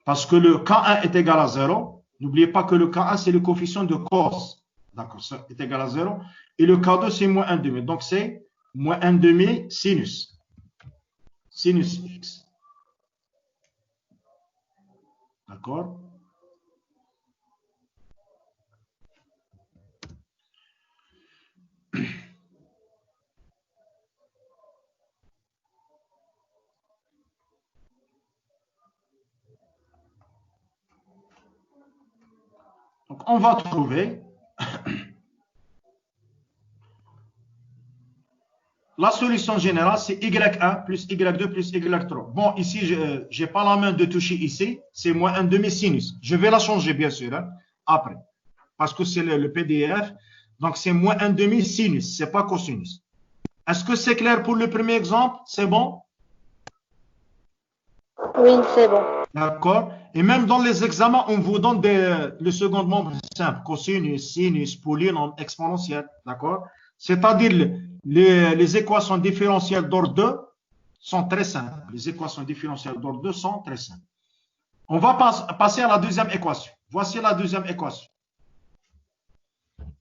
Parce que le K1 est égal à 0. N'oubliez pas que le K1, c'est le coefficient de cos. D'accord? Ça est égal à 0. Et le K2, c'est moins 1,5. Donc, c'est moins 1,5 sinus. Sinus x. D'accord? Donc, on va trouver la solution générale, c'est Y1 plus Y2 plus Y3. Bon, ici, je n'ai pas la main de toucher ici. C'est moins 1,5 sinus. Je vais la changer, bien sûr, hein, après. Parce que c'est le PDF. Donc, c'est moins 1/2 sinus, ce n'est pas cosinus. Est-ce que c'est clair pour le premier exemple? C'est bon? Oui, c'est bon. D'accord. Et même dans les examens, on vous donne le second membre simple, cosinus, sinus, polynôme, exponentiel. D'accord. C'est-à-dire les équations différentielles d'ordre 2 sont très simples. Les équations différentielles d'ordre 2 sont très simples. On va passer à la deuxième équation. Voici la deuxième équation.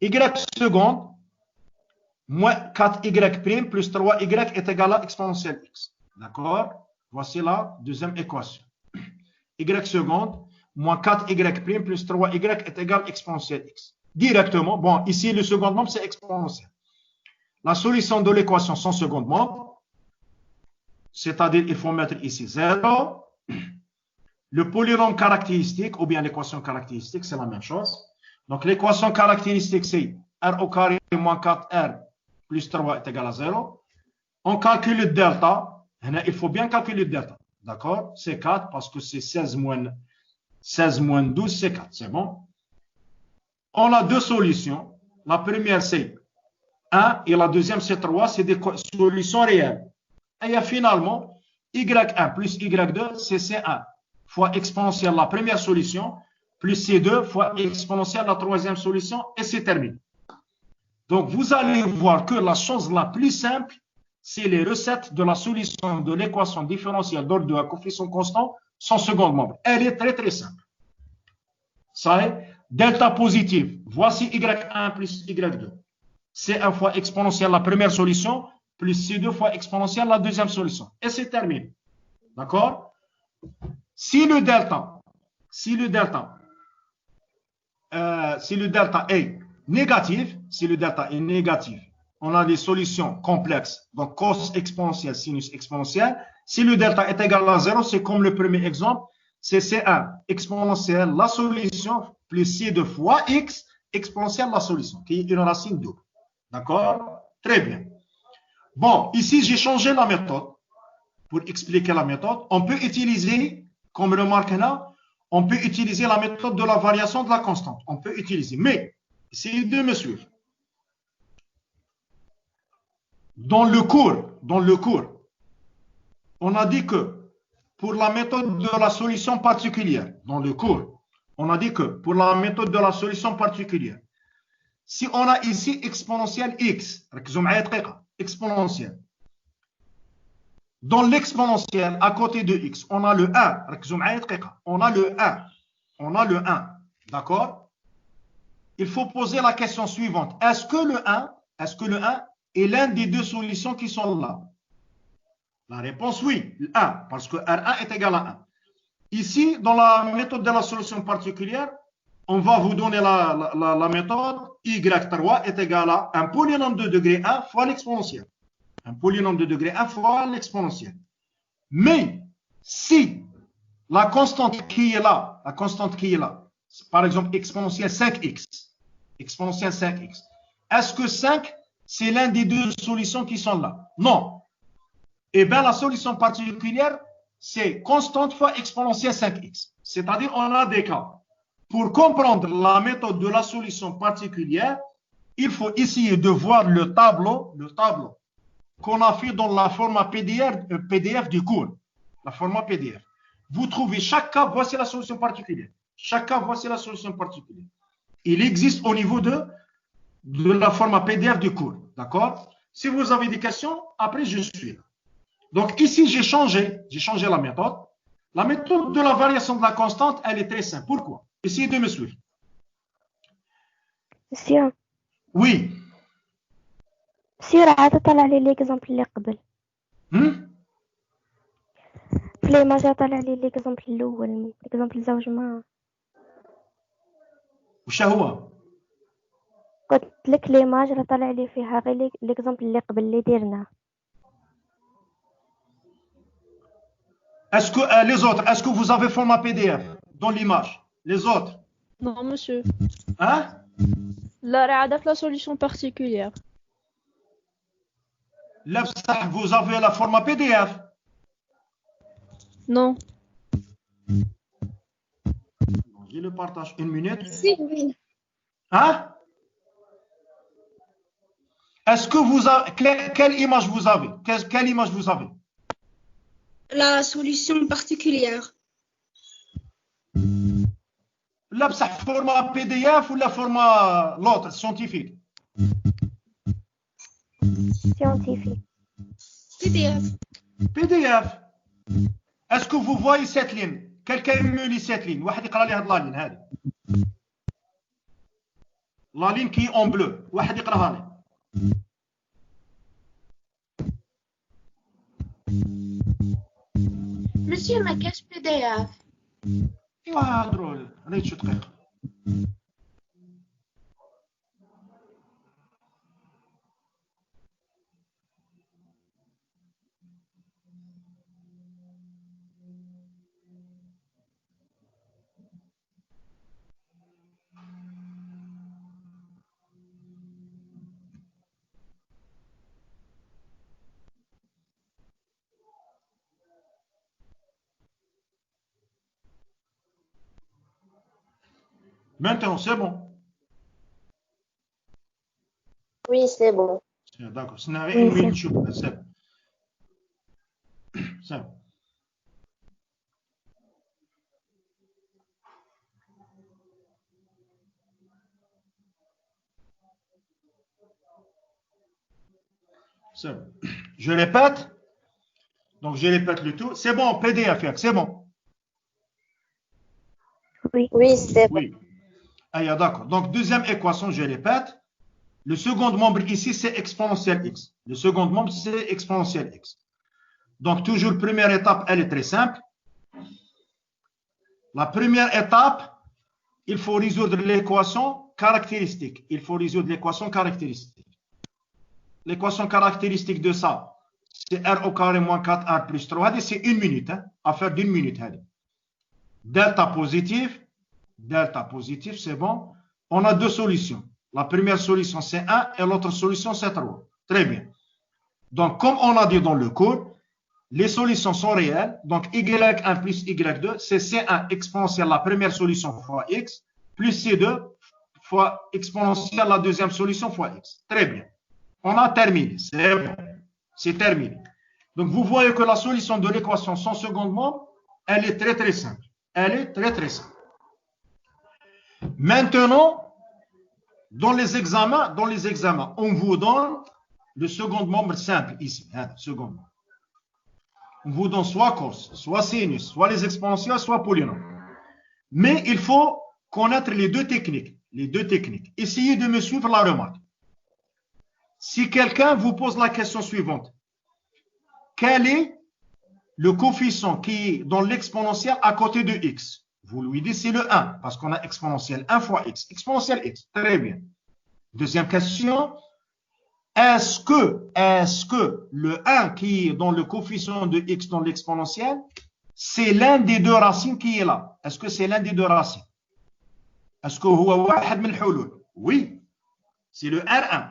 Y seconde moins 4y' plus 3y est égal à exponentielle x. D'accord? Voici la deuxième équation. Y seconde moins 4y' plus 3y est égal à exponentielle x. Directement, bon, ici le second membre c'est exponentiel. La solution de l'équation sans second membre, c'est-à-dire il faut mettre ici 0. Le polynôme caractéristique, ou bien l'équation caractéristique, c'est la même chose. Donc l'équation caractéristique c'est r au carré moins 4r plus 3 est égal à 0. On calcule le delta. Il faut bien calculer le delta. D'accord? C'est 4 parce que c'est 16 moins 12, c'est 4. C'est bon? On a deux solutions. La première, c'est 1 et la deuxième, c'est 3. C'est des solutions réelles. Et il y a finalement y1 plus y2, c'est C1 fois exponentielle la première solution plus C2 fois exponentielle la troisième solution et c'est terminé. Donc, vous allez voir que la chose la plus simple, c'est les recettes de la solution de l'équation différentielle d'ordre 2 à coefficient constant sans second membre. Elle est très très simple. Ça est, delta positif, voici y1 plus y2. C1 fois exponentielle la première solution, plus C2 fois exponentielle la deuxième solution. Et c'est terminé. D'accord? Si le delta est négatif, on a des solutions complexes, donc cos exponentielle, sinus exponentielle. Si le delta est égal à 0, c'est comme le premier exemple, c'est C1 exponentielle la solution plus C2 fois x exponentielle la solution, qui est une racine double. D'accord? Très bien. Bon, ici, j'ai changé la méthode. Pour expliquer la méthode, on peut utiliser, comme remarque là, on peut utiliser la méthode de la variation de la constante. On peut utiliser, mais essayez de me suivre. Dans le cours, on a dit que pour la méthode de la solution particulière, dans le cours, on a dit que pour la méthode de la solution particulière, si on a ici exponentielle x, exponentielle, dans l'exponentielle, à côté de x, on a le 1. On a le 1. D'accord? Il faut poser la question suivante. Est-ce que le 1 est l'un des deux solutions qui sont là? La réponse, oui. Le 1, parce que R1 est égal à 1. Ici, dans la méthode de la solution particulière, on va vous donner la méthode y3 est égal à un polynôme de degré 1 fois l'exponentielle. Un polynôme de degré 1 fois l'exponentielle. Mais si la constante qui est là, par exemple exponentielle 5x, est-ce que 5, c'est l'un des deux solutions qui sont là? Non. Eh bien, la solution particulière, c'est constante fois exponentielle 5x. C'est-à-dire, on a des cas. Pour comprendre la méthode de la solution particulière, il faut essayer de voir le tableau qu'on a fait dans la format PDF du cours. La format PDF. Vous trouvez chaque cas, voici la solution particulière. Chaque cas, voici la solution particulière. Il existe au niveau de la format PDF du cours. D'accord? Si vous avez des questions, après je suis là. Donc ici, j'ai changé la méthode. La méthode de la variation de la constante, elle est très simple. Pourquoi? Essayez de me suivre. Monsieur, Oui. راه عاد طلع لي ليكزامبل اللي قبل في لي ماجا طلع لي ليكزامبل الاول ليكزامبل زوج ما وش هو؟ قلت لك لي ماج راه طلع لي فيها غير ليكزامبل اللي قبل اللي درناه. Est-ce que les autres, est-ce que vous avez format PDF dans l'image? Les autres? Non, monsieur. Hein? La rada la solution particulière. Vous avez la format PDF? Non. Je le partage une minute. Si, oui. Hein? Est-ce que vous avez, quelle image vous avez? Quelle image vous avez? La solution particulière. لا بصح format PDF ولا format l'autre scientifique? scientifique. PDF. PDF. Est-ce que vous voyez cette ligne? Quelqu'un me lit cette ligne. واحد يقرا لي هاد لا ligne هذه. La ligne qui est en bleu. واحد يقراها لي. Monsieur, ma cache PDF. ايوا هضروا ريت شو دقيقة. Maintenant, c'est bon. Oui, c'est bon. D'accord. C'est une Oui, minute, c'est c'est bon. C'est bon. C'est bon. Je répète. Donc, je répète le tout. C'est bon, PDF, c'est bon. Oui. Oui, c'est bon. Oui. Ah, d'accord. Donc, deuxième équation, je répète. Le second membre ici, c'est exponentielle x. Le second membre, c'est exponentielle x. Donc, toujours, première étape, elle est très simple. La première étape, il faut résoudre l'équation caractéristique. Il faut résoudre l'équation caractéristique. L'équation caractéristique de ça, c'est r au carré moins 4r plus 3. C'est une minute, hein, affaire d'une minute. Delta positif, c'est bon. On a deux solutions. La première solution, c'est 1 et l'autre solution, c'est 3. Très bien. Donc, comme on a dit dans le cours, les solutions sont réelles. Donc, y1 plus y2, c'est c1 exponentielle la première solution fois x, plus c2 fois exponentielle la deuxième solution fois x. Très bien. On a terminé. C'est bon. C'est terminé. Donc, vous voyez que la solution de l'équation sans second membre, elle est très, très simple. Elle est très, très simple. Maintenant, dans les examens, on vous donne le second membre simple ici. Second membre. On vous donne soit cos, soit sinus, soit les exponentielles, soit polynômes. Mais il faut connaître les deux techniques. Essayez de me suivre la remarque. Si quelqu'un vous pose la question suivante, quel est le coefficient qui est dans l'exponentielle à côté de x? Vous lui dites c'est le 1, parce qu'on a exponentielle 1 fois x. Exponentielle x, très bien. Deuxième question, est-ce que le 1 qui est dans le coefficient de x dans l'exponentielle, c'est l'un des deux racines qui est là? Est-ce que c'est l'un des deux racines? Est-ce que هو واحد من الحلول? Oui, c'est le R1.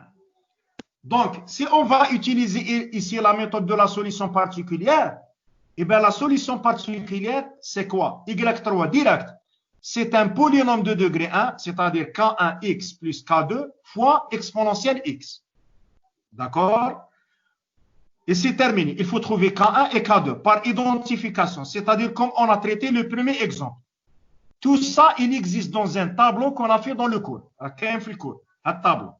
Donc, si on va utiliser ici la méthode de la solution particulière, eh bien la solution particulière, c'est quoi? Y3 direct. C'est un polynôme de degré 1, c'est-à-dire K1x plus K2 fois exponentielle x. D'accord? Et c'est terminé. Il faut trouver K1 et K2 par identification, c'est-à-dire comme on a traité le premier exemple. Tout ça, il existe dans un tableau qu'on a fait dans le cours. Un tableau.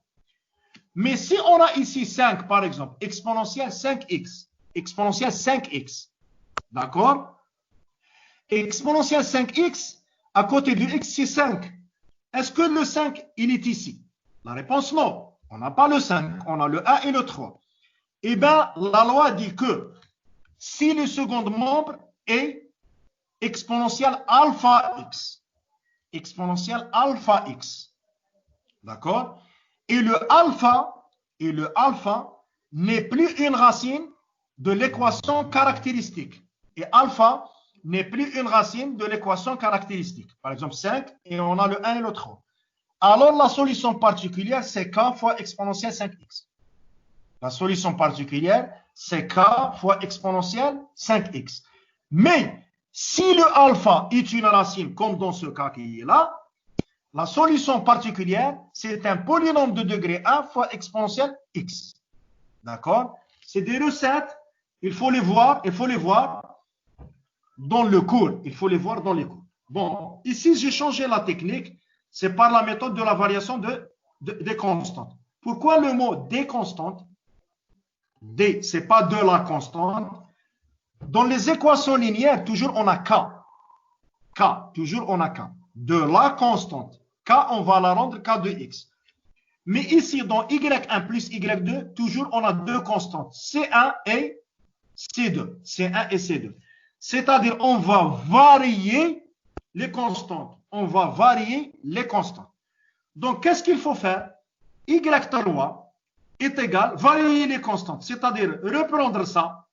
Mais si on a ici 5, par exemple, exponentielle 5x, exponentielle 5x, d'accord? Exponentielle 5x, à côté du x, c'est 5. Est-ce que le 5, il est ici? La réponse, non. On n'a pas le 5, on a le 1 et le 3. Eh bien, la loi dit que si le second membre est exponentielle alpha x, d'accord? Et le alpha n'est plus une racine de l'équation caractéristique. Et alpha n'est plus une racine de l'équation caractéristique. Par exemple, 5, et on a le 1 et le 3. Alors, la solution particulière, c'est k fois exponentielle 5x. La solution particulière, c'est k fois exponentielle 5x. Mais, si le alpha est une racine, comme dans ce cas qui est là, La solution particulière, c'est un polynôme de degré 1 fois exponentielle x. D'accord? C'est des recettes, il faut les voir dans le cours. Il faut les voir dans les cours. Bon, ici, j'ai changé la technique. C'est par la méthode de la variation des constantes. Pourquoi le mot des constantes? D, ce n'est pas de la constante. Dans les équations linéaires, toujours on a K. K, toujours on a K. De la constante. K, on va la rendre K de X. Mais ici, dans Y1 plus Y2, toujours on a deux constantes. C1 et C2. C1 et C2. C'est-à-dire, on va varier les constantes. On va varier les constantes. Donc, qu'est-ce qu'il faut faire? Y3 est égal, varier les constantes. C'est-à-dire, reprendre ça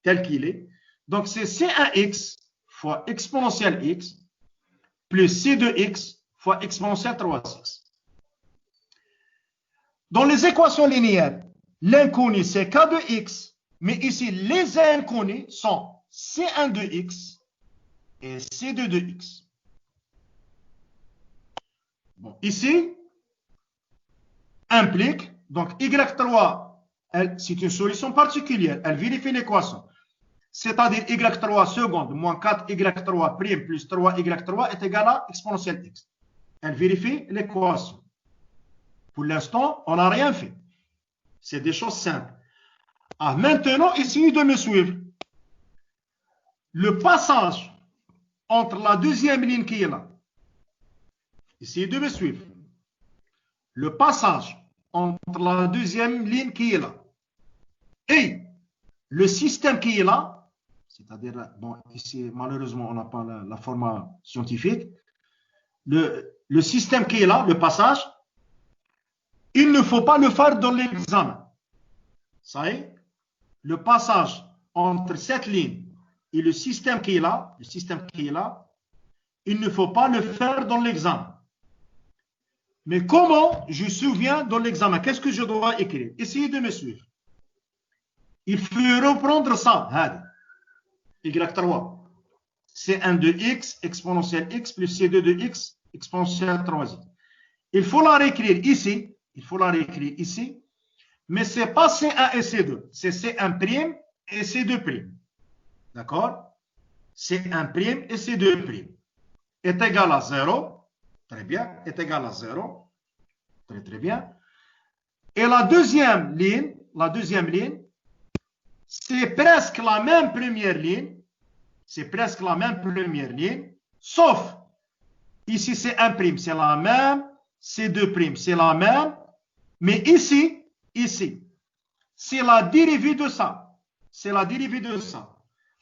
tel qu'il est. Donc, c'est C1x fois exponentielle x plus C2x fois exponentielle 3x. Dans les équations linéaires, l'inconnu, c'est K de x, mais ici, les inconnus sont C1 de x et C2 de x. Bon, ici, implique, donc Y3, c'est une solution particulière, elle vérifie l'équation. C'est-à-dire Y3 seconde moins 4Y3 prime plus 3Y3 est égal à exponentielle x. Elle vérifie l'équation. Pour l'instant, on n'a rien fait. C'est des choses simples. Ah, maintenant, essayez de me suivre. Le passage entre la deuxième ligne qui est là. Essayez de me suivre. Le passage entre la deuxième ligne qui est là et le système qui est là, c'est-à-dire, bon, ici, malheureusement, on n'a pas la format scientifique. Le système qui est là, le passage, il ne faut pas le faire dans l'examen. Ça y est, le passage entre cette ligne et le système qui est là, il ne faut pas le faire dans l'examen. Mais comment je me souviens dans l'examen? Qu'est-ce que je dois écrire? Essayez de me suivre. Il faut reprendre ça. Y3. C1 de x exponentielle x plus C2 de x exponentielle 3x. Il faut la réécrire ici. Mais ce n'est pas C1 et C2. C'est C1' et C2'. D'accord? C1' et C2' est égal à 0. Très bien, est égal à 0. Très, très bien. Et la deuxième ligne, c'est presque la même première ligne. Sauf, ici c'est 1', c'est la même. C2', c'est la même. Mais ici, c'est la dérivée de ça.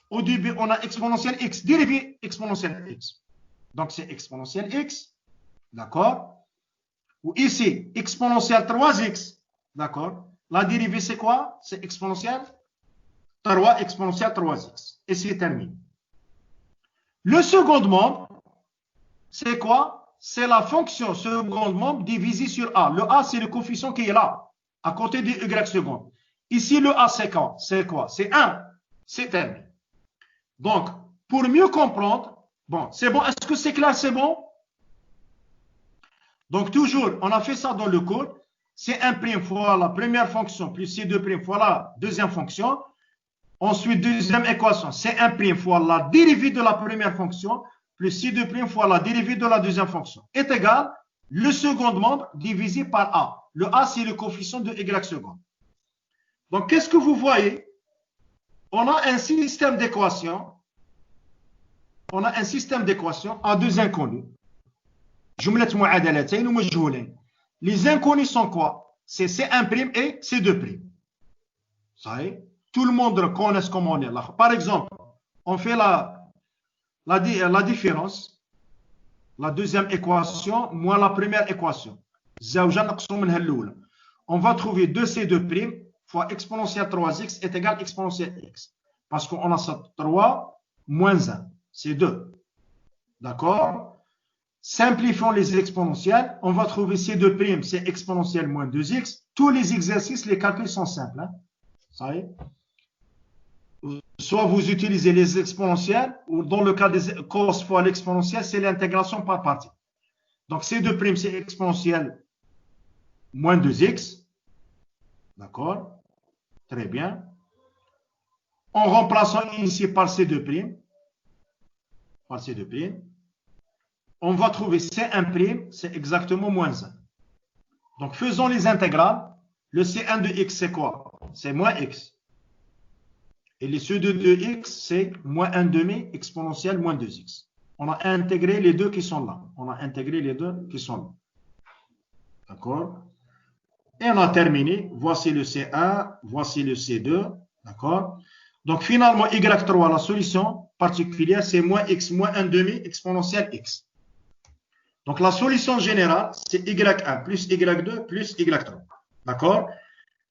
Au début, on a exponentielle x, dérivée exponentielle x. Donc, c'est exponentielle x. D'accord? Ou ici, exponentielle 3x. D'accord? La dérivée, c'est quoi? C'est exponentielle 3 exponentielle 3x. Et c'est terminé. Le second membre, c'est quoi? C'est la fonction second membre divisée sur a. Le a, c'est le coefficient qui est là, à côté du y seconde. Ici, le a, c'est quoi? C'est 1. C'est terminé. Donc, pour mieux comprendre, bon, c'est bon. Est-ce que c'est clair? C'est bon? Donc, toujours, on a fait ça dans le cours. C1' fois la première fonction plus C2' fois la deuxième fonction. Ensuite, deuxième équation, C1' fois la dérivée de la première fonction plus C2' fois la dérivée de la deuxième fonction est égal le second membre divisé par A. Le A, c'est le coefficient de Y seconde. Donc, qu'est-ce que vous voyez? On a un système d'équations. À deux inconnus. Les inconnus sont quoi? C'est C1' et C2'. Ça y est, tout le monde connaît comment on est là. Par exemple, on fait la différence, la deuxième équation moins la première équation. On va trouver 2C2' fois exponentielle 3x est égal à exponentielle x. Parce qu'on a ça 3 moins 1, c'est 2. D'accord? Simplifions les exponentielles. On va trouver C2', c'est exponentielle moins 2x. Tous les exercices, les calculs sont simples. Ça y est. soit vous utilisez les exponentielles, ou dans le cas des cos fois l'exponentielle, c'est l'intégration par partie. Donc, C2', c'est exponentielle moins 2x. D'accord? Très bien. En remplaçant ici par C2', on va trouver C1', c'est exactement moins 1. Donc, faisons les intégrales. Le C1 de x, c'est quoi? C'est moins x. Et le C2 de x, c'est moins 1 demi exponentielle moins 2x. On a intégré les deux qui sont là. D'accord? Et on a terminé. Voici le C1, voici le C2. D'accord? Donc, finalement, Y3, la solution particulière, c'est moins x moins 1 demi exponentielle x. Donc, la solution générale, c'est Y1 plus Y2 plus Y3. D'accord?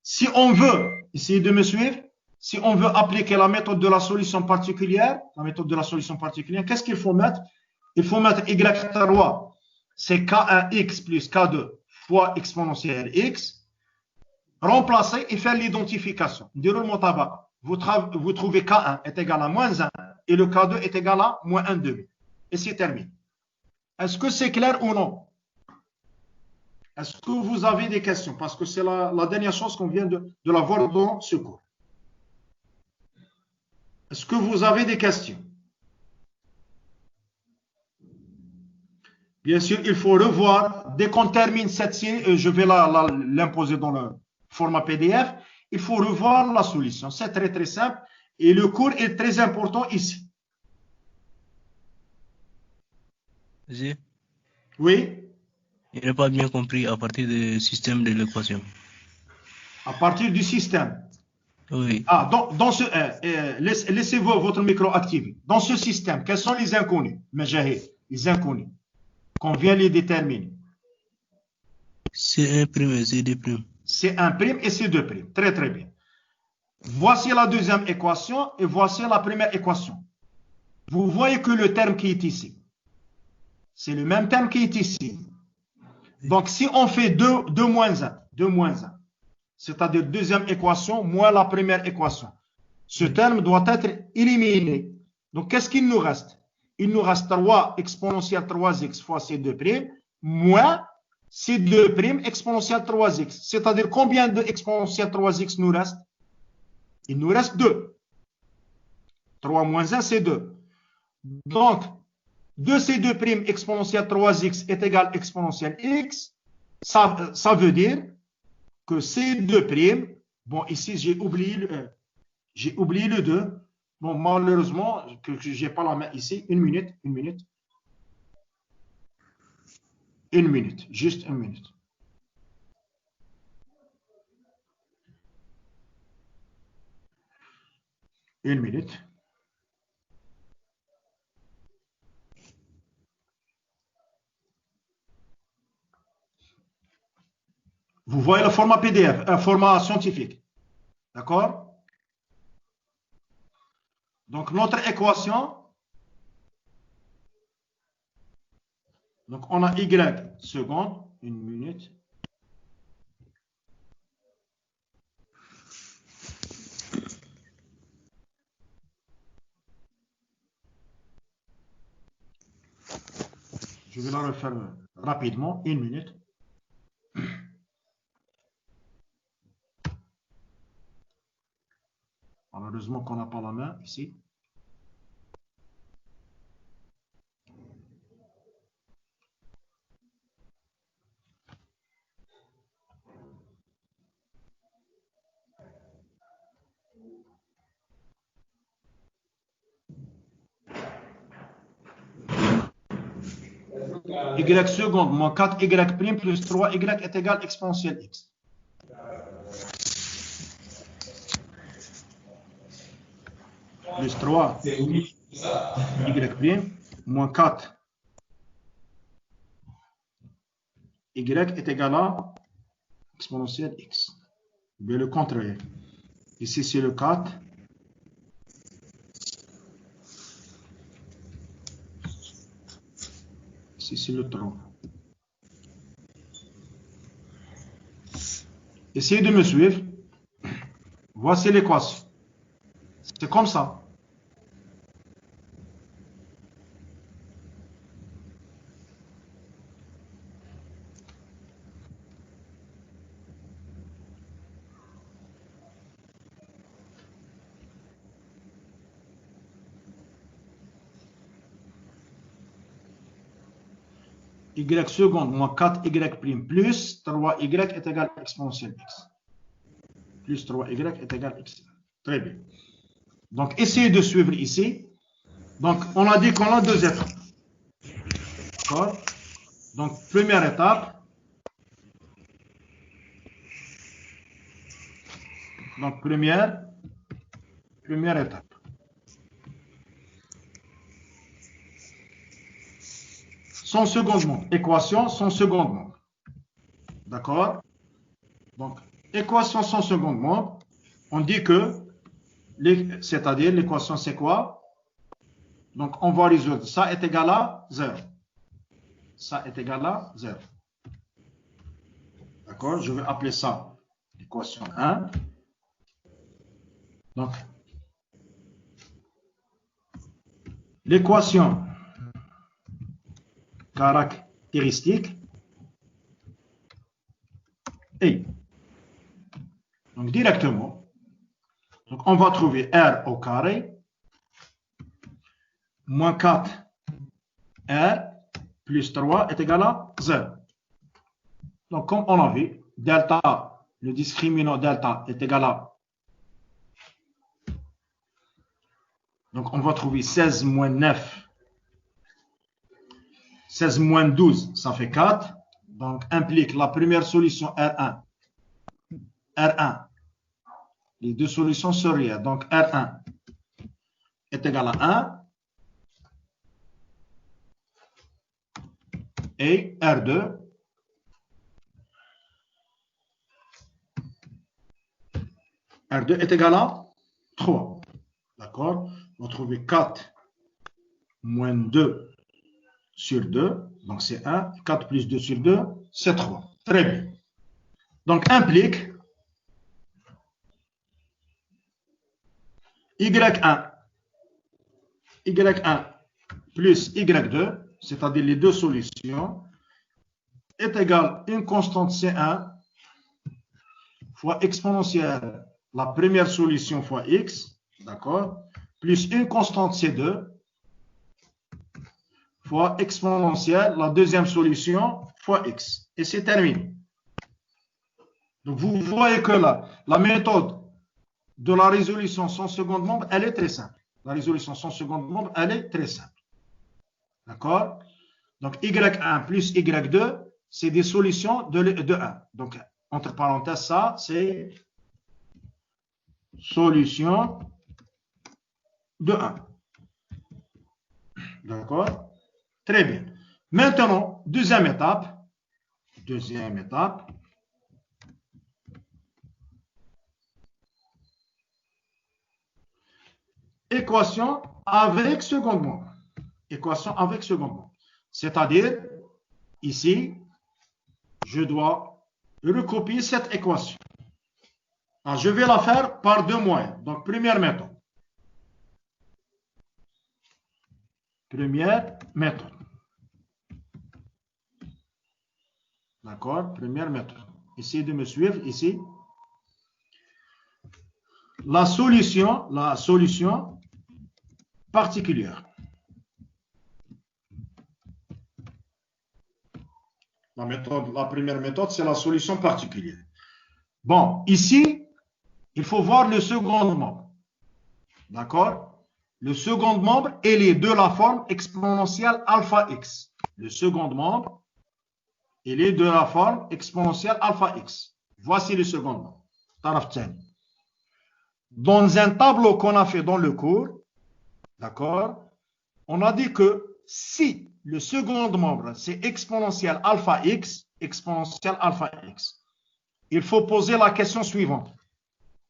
Si on veut, essayez de me suivre, si on veut appliquer la méthode de la solution particulière, qu'est-ce qu'il faut mettre? Il faut mettre Y3, c'est K1x plus K2 fois exponentielle x, remplacer et faire l'identification. Vous trouvez K1 est égal à moins 1 et le K2 est égal à moins 1 demi. Et c'est terminé. Est-ce que c'est clair ou non? Est-ce que vous avez des questions? Parce que c'est la dernière chose qu'on vient de la voir dans ce cours. Est-ce que vous avez des questions? Bien sûr, il faut revoir. Dès qu'on termine cette série, je vais l'imposer dans le format PDF. Il faut revoir la solution. C'est très, très simple. Et le cours est très important ici. Oui? Je n'ai pas bien compris à partir du système de l'équation. À partir du système. Oui. Ah, laissez votre micro activé. Dans ce système, quels sont les inconnus? Les inconnus. Qu'on vient les déterminer. C1' et C2'. C1' et C2'. Très, très bien. Voici la deuxième équation et voici la première équation. Vous voyez que le terme qui est ici, c'est le même terme qui est ici. Donc, si on fait 2 moins 1, c'est-à-dire deuxième équation moins la première équation, ce terme doit être éliminé. Donc, qu'est-ce qu'il nous reste? Il nous reste 3 exponentielle 3x fois C2' moins C2' exponentielle 3x. C'est-à-dire combien de exponentielle 3x nous reste? Il nous reste 2. 3 moins 1, c'est 2. Donc, 2C2' exponentielle 3x est égal à exponentielle x. Ça veut dire que C2', bon, ici, j'ai oublié le 2. Bon, malheureusement, que je n'ai pas la main ici. Une minute. Juste une minute. Une minute. Vous voyez le format PDF, un format scientifique. D'accord? Donc, notre équation, donc on a Y seconde, une minute. Je vais la refaire rapidement, une minute. Malheureusement qu'on n'a pas la main ici. Y seconde moins 4y' plus 3y est égal à exponentielle x. Plus 3y' moins 4y est égal à exponentielle x. Bien le contraire. Ici, c'est le 4. Ici, c'est le 3. Essayez de me suivre. Voici l'équation. C'est comme ça. Y seconde moins 4y prime plus 3y est égal à exponentielle x. Plus 3y est égal à x. Très bien. Donc, essayez de suivre ici. Donc, on a dit qu'on a deux étapes. D'accord? Donc, première étape. Donc, première étape. Son second membre. Équation, son second membre. D'accord? Donc, équation, son second membre. On dit que, c'est-à-dire, l'équation, c'est quoi? Donc, on va résoudre. Ça est égal à 0. Ça est égal à 0. D'accord? Je vais appeler ça l'équation 1. Donc, l'équation caractéristique est, donc directement, donc on va trouver R au carré moins 4R plus 3 est égal à 0. Donc, comme on a vu, delta, le discriminant delta est égal à, donc on va trouver 16 moins 9, 16 moins 12, ça fait 4. Donc, implique la première solution R1. R1. Les deux solutions sont réelles. Donc, R1 est égal à 1. Et R2 est égal à 3. D'accord? On va trouver 4 moins 2 sur 2. Donc, c'est 1. 4 plus 2 sur 2, c'est 3. Très bien. Donc, implique Y1 plus Y2, c'est-à-dire les deux solutions, est égal à une constante C1 fois exponentielle, la première solution fois X, d'accord, plus une constante C2 fois exponentielle, la deuxième solution fois X. Et c'est terminé. Donc, vous voyez que là, la méthode de la résolution sans second membre, elle est très simple. La résolution sans second membre, elle est très simple. D'accord? Donc, Y1 plus Y2, c'est des solutions de 1. Donc, entre parenthèses, ça, c'est solution de 1. D'accord? Très bien. Maintenant, deuxième étape. Équation avec second membre. Équation avec second membre. C'est-à-dire, ici, je dois recopier cette équation. Alors, je vais la faire par deux moyens. Donc, première méthode. D'accord? Première méthode. Essayez de me suivre ici. La solution particulière. La première méthode, c'est la solution particulière. Bon, ici, il faut voir le second membre. D'accord? Le second membre, il est de la forme exponentielle alpha x. Le second membre, il est de la forme exponentielle alpha x. Voici le second membre. Dans un tableau qu'on a fait dans le cours, d'accord, on a dit que si le second membre, c'est exponentielle alpha x, il faut poser la question suivante.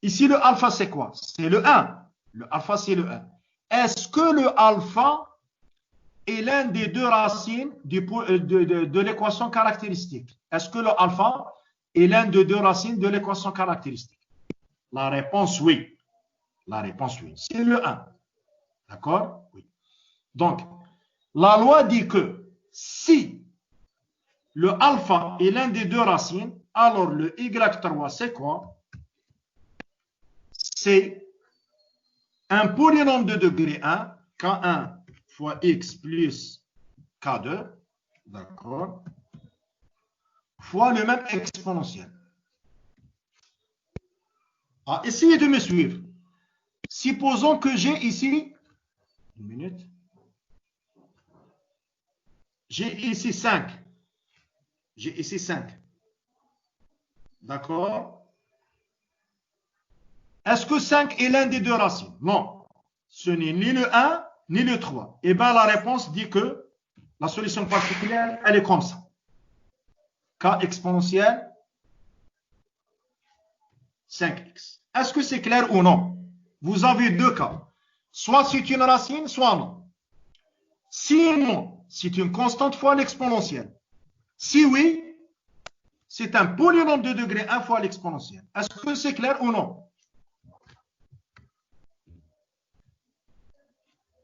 Ici, le alpha, c'est quoi? C'est le 1. Le alpha, c'est le 1. Est-ce que le alpha est l'un des deux racines de l'équation caractéristique? Est-ce que le alpha est l'un des deux racines de l'équation caractéristique? La réponse, oui. La réponse, oui. C'est le 1. D'accord? Oui. Donc, la loi dit que si le alpha est l'un des deux racines, alors le y3, c'est quoi? C'est un polynôme de degré 1, K1 fois x plus K2, d'accord, fois le même exponentiel. Ah, essayez de me suivre. Supposons que j'ai ici, une minute, j'ai ici 5. J'ai ici 5. D'accord? Est-ce que 5 est l'un des deux racines? Non. Ce n'est ni le 1, ni le 3. Eh bien, la réponse dit que la solution particulière, elle est comme ça. K exponentielle 5x. Est-ce que c'est clair ou non? Vous avez deux cas. Soit c'est une racine, soit non. Si non, c'est une constante fois l'exponentielle. Si oui, c'est un polynôme de degré 1 fois l'exponentielle. Est-ce que c'est clair ou non?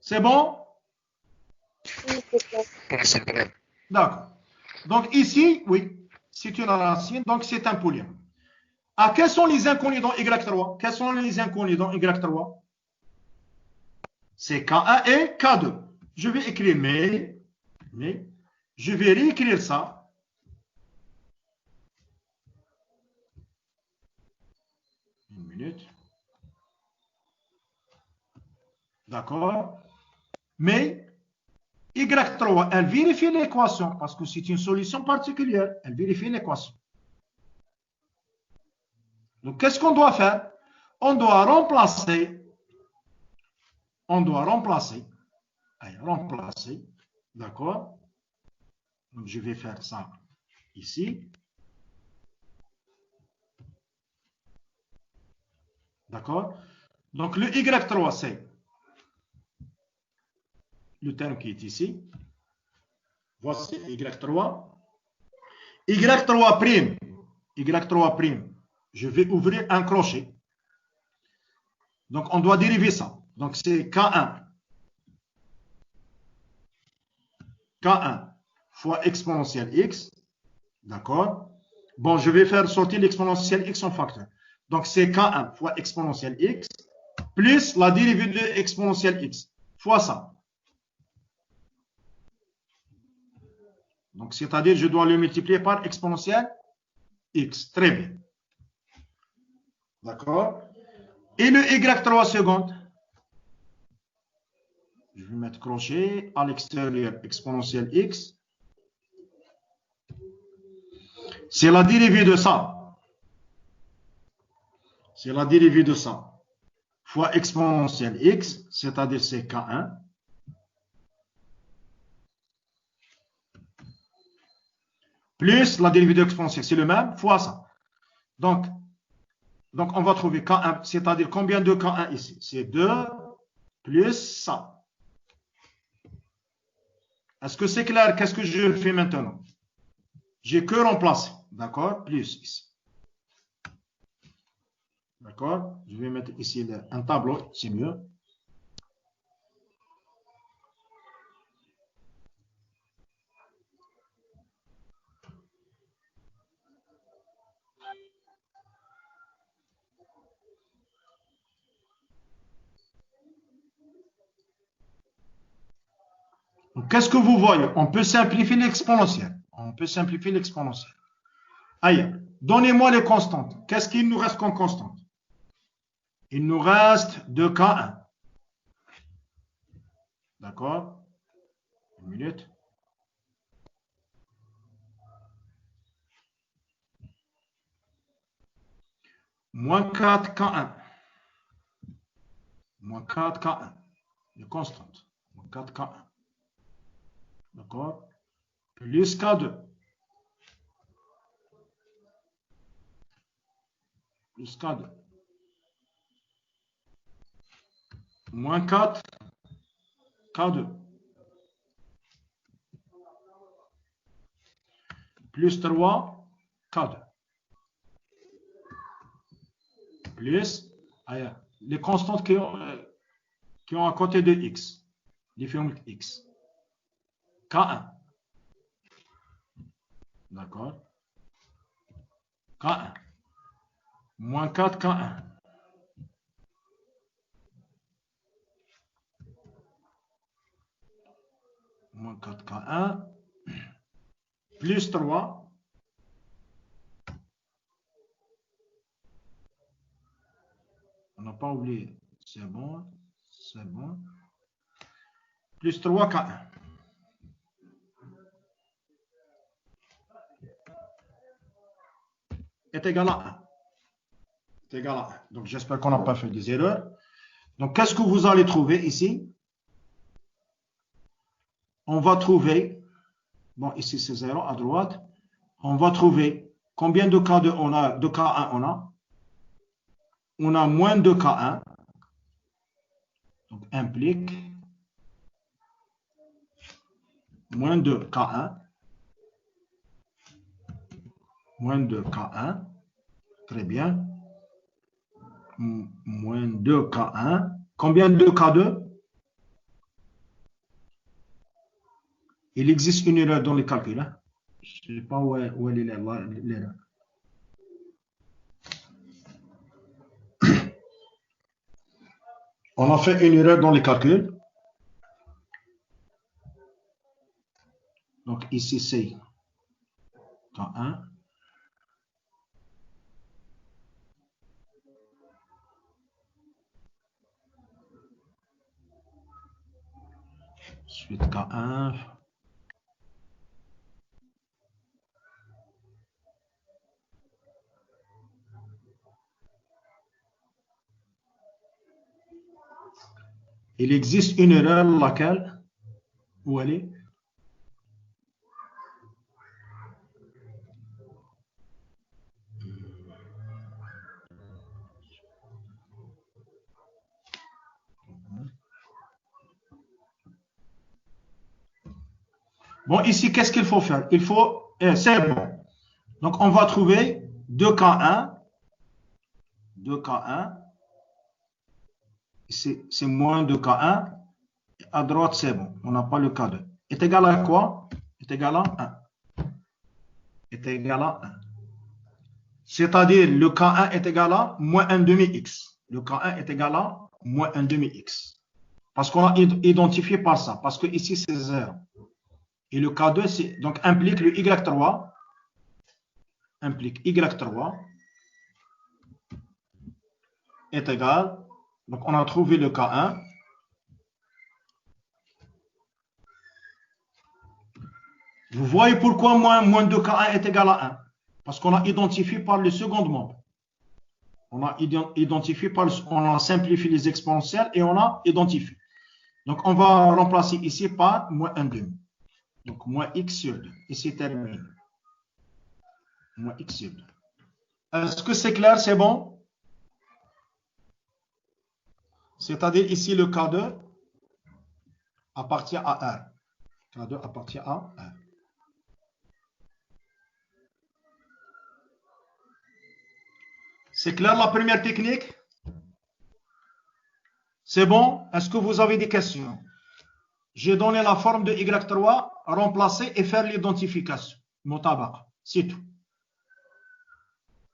C'est bon? Oui, c'est clair. D'accord. Donc ici, oui, c'est une racine, donc c'est un polynôme. Ah, quels sont les inconnus dans Y3? Quels sont les inconnus dans Y3? C'est K1 et K2. Je vais écrire mais je vais réécrire ça. Une minute. D'accord? Mais Y3, elle vérifie l'équation parce que c'est une solution particulière. Elle vérifie l'équation. Donc, qu'est-ce qu'on doit faire? On doit remplacer. Allez, remplacer. D'accord? Donc, je vais faire ça ici. D'accord? Donc, le Y3, c'est le terme qui est ici. Voici Y3. Y3'. Y3'. Je vais ouvrir un crochet. Donc, on doit dériver ça. Donc, c'est K1. K1 fois exponentielle x. D'accord? Bon, je vais faire sortir l'exponentielle x en facteur. Donc, c'est K1 fois exponentielle x plus la dérivée de exponentielle x fois ça. Donc, c'est-à-dire, je dois le multiplier par exponentielle x. Très bien. D'accord? Et le y3 secondes, je vais mettre crochet à l'extérieur exponentielle x. C'est la dérivée de ça. C'est la dérivée de ça. Fois exponentielle x, c'est-à-dire c'est K1. Plus la dérivée de exponentielle, c'est le même, fois ça. Donc, on va trouver K1, c'est-à-dire combien de K1 ici? C'est 2 plus ça. Est-ce que c'est clair? Qu'est-ce que je fais maintenant? J'ai que remplacer. D'accord? Plus ici. D'accord? Je vais mettre ici un tableau, c'est mieux. Qu'est-ce que vous voyez? On peut simplifier l'exponentielle. Aïe, donnez-moi les constantes. Qu'est-ce qu'il nous reste comme constante? Il nous reste 2K1. D'accord? Une minute. Moins 4K1. Moins 4K1. Une constante. Moins 4K1. D'accord? Plus K2. Plus K2. Moins 4 K2. Plus 3 K2. Plus les constantes qui ont à côté de x, les formules x. K1. D'accord. K1. Moins 4 K1. Moins 4 K1. Plus 3. On n'a pas oublié. C'est bon. C'est bon. Plus 3 K1. Est égal à 1. Est égal à 1. Donc, j'espère qu'on n'a pas fait des erreurs. Donc, qu'est-ce que vous allez trouver ici? On va trouver, bon, ici c'est 0 à droite. On va trouver combien de K2 on a, de K1 on a? On a moins de K1. Donc, implique moins de K1. Moins de K1. Très bien. Moins de K1. Combien de K2? Il existe une erreur dans les calculs. Hein? Je ne sais pas où est l'erreur. On a fait une erreur dans les calculs. Donc ici c'est K1. Ensuite K1. Il existe une erreur, laquelle? Où elle est? Bon, ici, qu'est-ce qu'il faut faire? Il faut... c'est bon. Donc, on va trouver 2K1. 2K1. C'est moins de K1. À droite, c'est bon. On n'a pas le K2. Est égal à quoi? Est égal à 1. Est égal à 1. C'est-à-dire, le K1 est égal à moins 1 demi x. Le K1 est égal à moins 1 demi x. Parce qu'on a identifié par ça. Parce que ici, c'est 0. Et le K2, c'est, donc, implique le Y3. Implique Y3 est égal. Donc, on a trouvé le K1. Vous voyez pourquoi moins de K1 est égal à 1? Parce qu'on a identifié par le second membre. On a identifié on a simplifié les exponentielles et on a identifié. Donc, on va remplacer ici par moins 1 demi. Donc, moins x sur 2. Et c'est terminé. Moins x sur 2. Est-ce que c'est clair? C'est bon? C'est-à-dire ici, le K2 appartient à R. K2 appartient à R. C'est clair la première technique? C'est bon? Est-ce que vous avez des questions? J'ai donné la forme de Y3, remplacer et faire l'identification. Motabaq, c'est tout.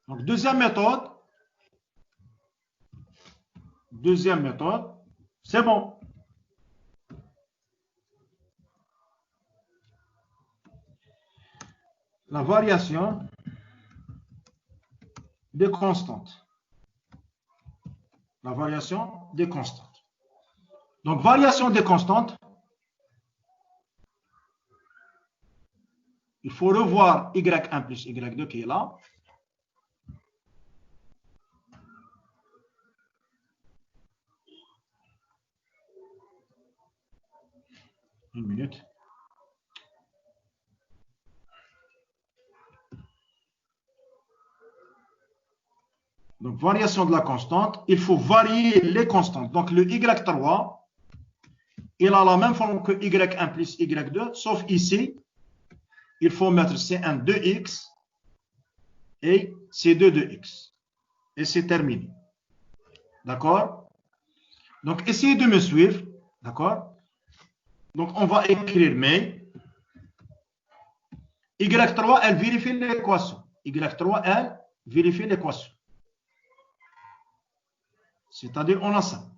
Donc, deuxième méthode. Deuxième méthode, c'est bon. La variation des constantes. La variation des constantes. Donc, variation des constantes. Il faut revoir Y1 plus Y2 qui est là. Une minute. Donc, variation de la constante. Il faut varier les constantes. Donc, le Y3, il a la même forme que Y1 plus Y2, sauf ici, il faut mettre C1 de X et C2 de X. Et c'est terminé. D'accord? Donc, essayez de me suivre. D'accord? Donc, on va écrire mais. Y3, elle vérifie l'équation. Y3, elle vérifie l'équation. C'est-à-dire, on a ça.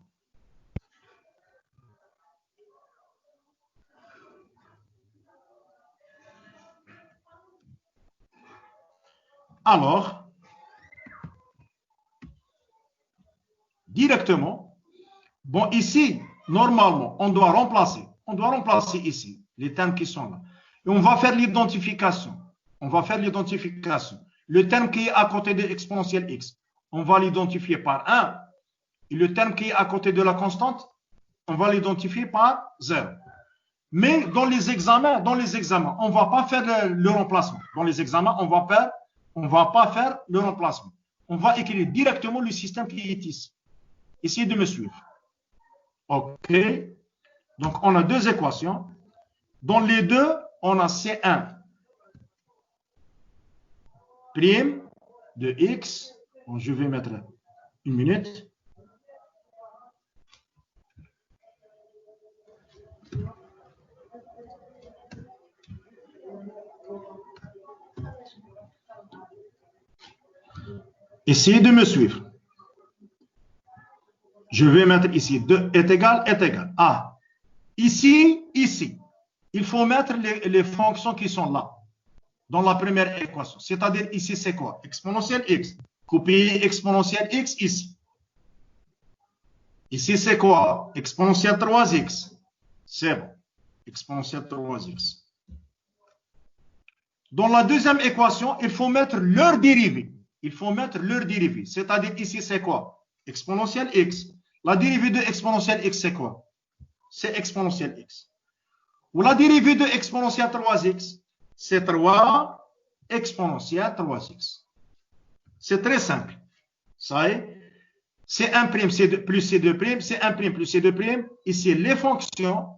Alors, directement, bon, ici, normalement, on doit remplacer ici les termes qui sont là. Et on va faire l'identification. Le terme qui est à côté de l'exponentielle x, on va l'identifier par 1. Et le terme qui est à côté de la constante, on va l'identifier par 0. Mais dans les examens, on ne va pas faire le remplacement. Dans les examens, on ne va pas faire le remplacement. On va écrire directement le système qui est ici. Essayez de me suivre. OK. Donc, on a deux équations. Dans les deux, on a C1 prime de x. Bon, je vais mettre une minute. Essayez de me suivre. Je vais mettre ici 2 est égal. Ah, ici. Il faut mettre les fonctions qui sont là, dans la première équation. C'est-à-dire ici, c'est quoi? Exponentielle x. Copier exponentielle x ici. Ici, c'est quoi? Exponentielle 3x. C'est bon. Exponentielle 3x. Dans la deuxième équation, il faut mettre leur dérivée. C'est-à-dire ici, c'est quoi? Exponentielle x. La dérivée de exponentielle x, c'est quoi? C'est exponentielle x. Ou la dérivée de exponentielle 3x, c'est 3 exponentielle 3x. C'est très simple. Ça y est. C1' plus C2', C1' plus C2', ici les fonctions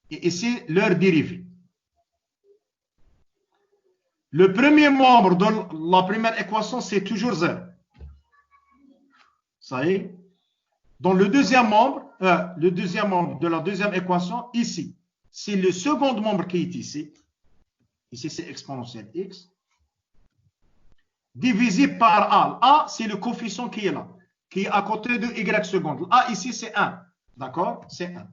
et ici leur dérivée. Le premier membre de la première équation, c'est toujours 0. Ça y est. Dans le deuxième membre de la deuxième équation, ici, c'est le second membre qui est ici. Ici, c'est exponentielle x. Divisé par A. A, c'est le coefficient qui est là, qui est à côté de y seconde. A, ici, c'est 1. D'accord? C'est 1.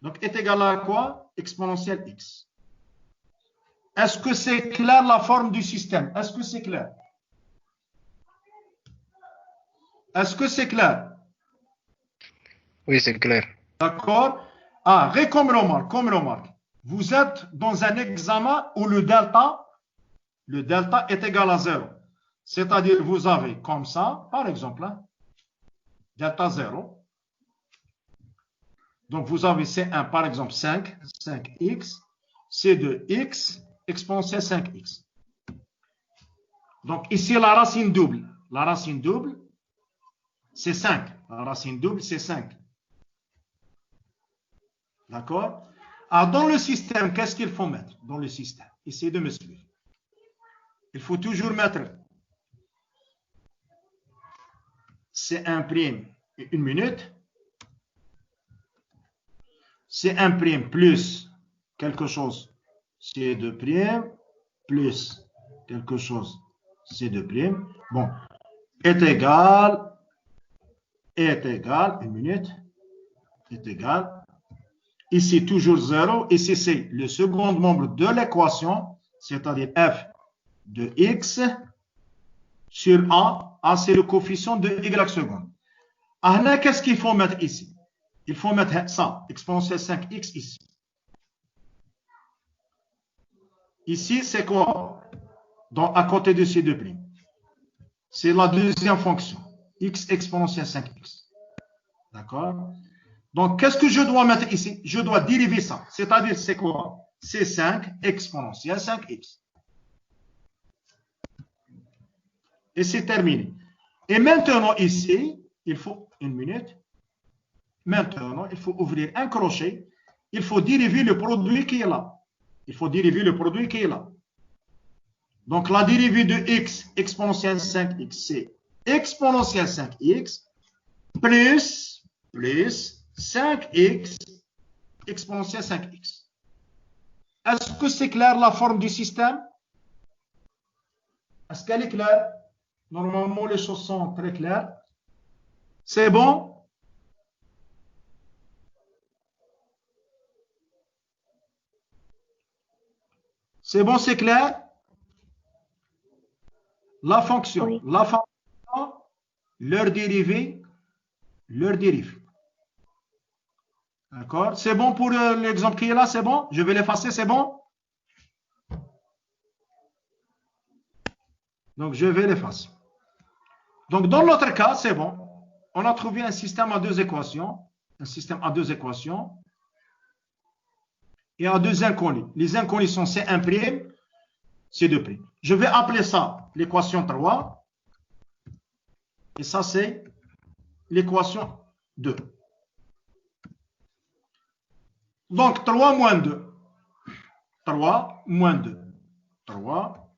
Donc, est égal à quoi? Exponentielle x. Est-ce que c'est clair la forme du système? Est-ce que c'est clair? Oui, c'est clair. D'accord? Ah, comme remarque. Vous êtes dans un examen où le delta est égal à 0. C'est-à-dire, vous avez comme ça, par exemple, delta 0. Donc, vous avez C1, par exemple, 5x, C2x, exponentielle 5x. Donc, ici, la racine double, c'est 5. La racine double, c'est 5. D'accord? Alors, dans le système, qu'est-ce qu'il faut mettre? Dans le système, essayez de me suivre. Il faut toujours mettre C1' et une minute. C1' plus quelque chose, C2' plus quelque chose, C2'. Bon, est égal, une minute, est égal. Ici, toujours 0. Ici, c'est le second membre de l'équation, c'est-à-dire f de x sur a. A, c'est le coefficient de y seconde. Alors, qu'est-ce qu'il faut mettre ici? Il faut mettre ça, exponentielle 5x ici. Ici, c'est quoi? Donc, à côté de ces deux primes. C'est la deuxième fonction, x exponentielle 5x. D'accord? Donc, qu'est-ce que je dois mettre ici? Je dois dériver ça. C'est-à-dire, c'est quoi? C'est 5 exponentielle 5x. Et c'est terminé. Et maintenant, ici, il faut une minute. Maintenant, il faut ouvrir un crochet. Il faut dériver le produit qui est là. Donc, la dérivée de x exponentielle 5x, c'est exponentielle 5x plus plus 5x exponentielle 5x. Est-ce que c'est clair la forme du système? Est-ce qu'elle est claire? Normalement, les choses sont très claires. C'est bon? C'est bon, c'est clair? La fonction, Oui. leur dérivée. D'accord? C'est bon pour l'exemple qui est là, c'est bon? Je vais l'effacer, c'est bon? Donc, je vais l'effacer. Donc, dans l'autre cas, c'est bon. On a trouvé un système à deux équations. Un système à deux équations. Et à deux inconnus. Les inconnus sont C1', C2'. Je vais appeler ça l'équation 3. Et ça, c'est l'équation 2. Donc, 3 moins 2. 3 moins 2. 3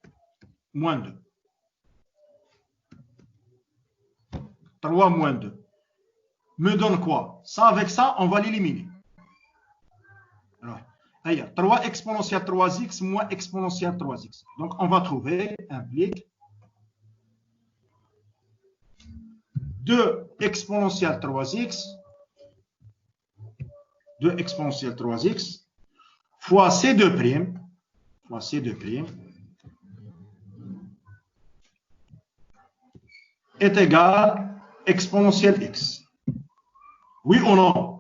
moins 2. 3 moins 2. Me donne quoi? Ça, avec ça, on va l'éliminer. 3 exponentielle 3x moins exponentielle 3x. Donc, on va trouver, implique 2 exponentielle 3x, 2 exponentielle 3x, fois C2', fois C2', est égal exponentielle x. Oui ou non?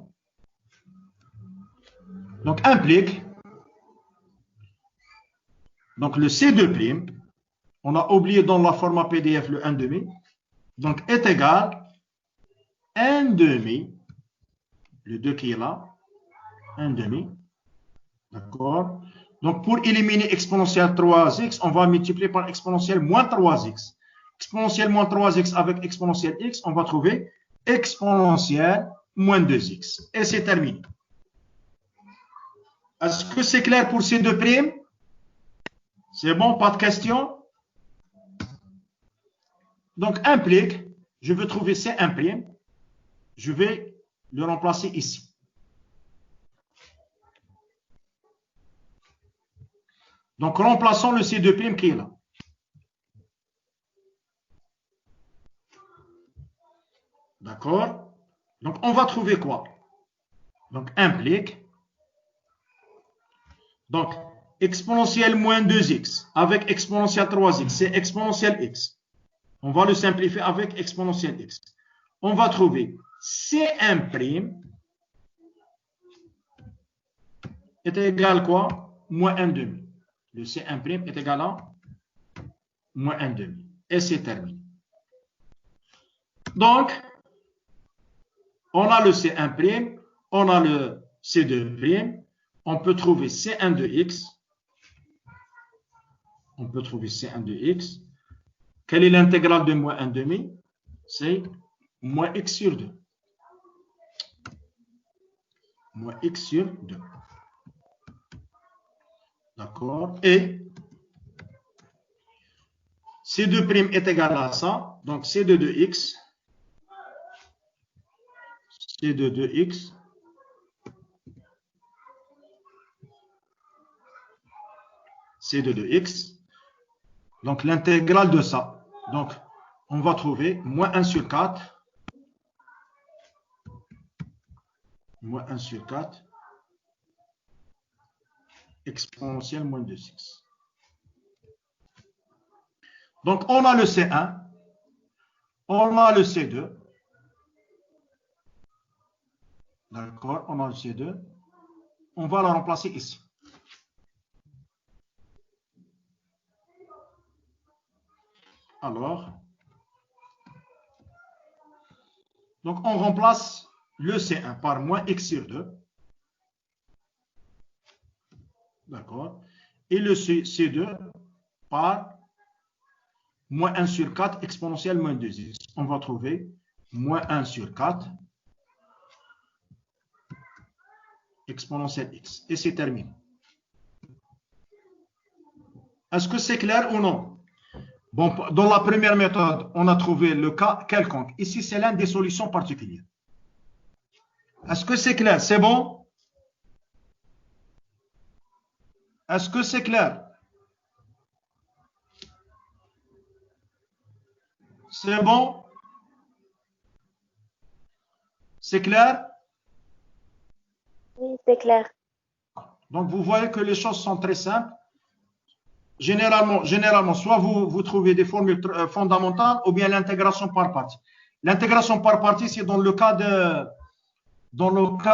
Donc, implique, donc le C2', on a oublié dans la format PDF le 1/2, donc est égal 1/2, le 2 qui est là, 1/2, d'accord? Donc, pour éliminer exponentielle 3x, on va multiplier par exponentielle moins 3x. Exponentielle moins 3x avec exponentielle x, on va trouver exponentielle moins 2x. Et c'est terminé. Est-ce que c'est clair pour ces deux primes? C'est bon, pas de question? Donc, implique, je veux trouver C1', je vais le remplacer ici. Donc, remplaçons le C2' qui est là. D'accord? Donc, on va trouver quoi? Donc, implique. Donc, exponentielle moins 2x avec exponentielle 3x, c'est exponentielle x. On va le simplifier avec exponentielle x. On va trouver C1' est égal à quoi? Moins 1/2. Le C1' est égal à moins 1/2. Et c'est terminé. Donc, on a le C1', on a le C2', on peut trouver C1 de x. On peut trouver C1 de x. Quelle est l'intégrale de moins 1/2? C'est moins x sur 2. Moins x sur 2. D'accord? Et C2' est égal à ça. Donc, C2 de x. C2 de x. C2 de x. Donc, l'intégrale de ça. Donc, on va trouver moins 1 sur 4. Moins 1 sur 4. Exponentielle moins 2x. Donc, on a le C1. On a le C2. D'accord, on a le C2. On va le remplacer ici. Alors, donc on remplace le C1 par moins x sur 2. D'accord. Et le C2 par moins 1 sur 4 exponentielle moins 2x. On va trouver moins 1 sur 4 exponentielle x. Et c'est terminé. Est-ce que c'est clair ou non? Bon, dans la première méthode, on a trouvé le cas quelconque. Ici, c'est l'une des solutions particulières. Est-ce que c'est clair? C'est bon? Est-ce que c'est clair? C'est bon? C'est clair? Oui, c'est clair. Donc, vous voyez que les choses sont très simples. Généralement, soit vous trouvez des formules fondamentales ou bien l'intégration par partie. L'intégration par partie, c'est dans le cas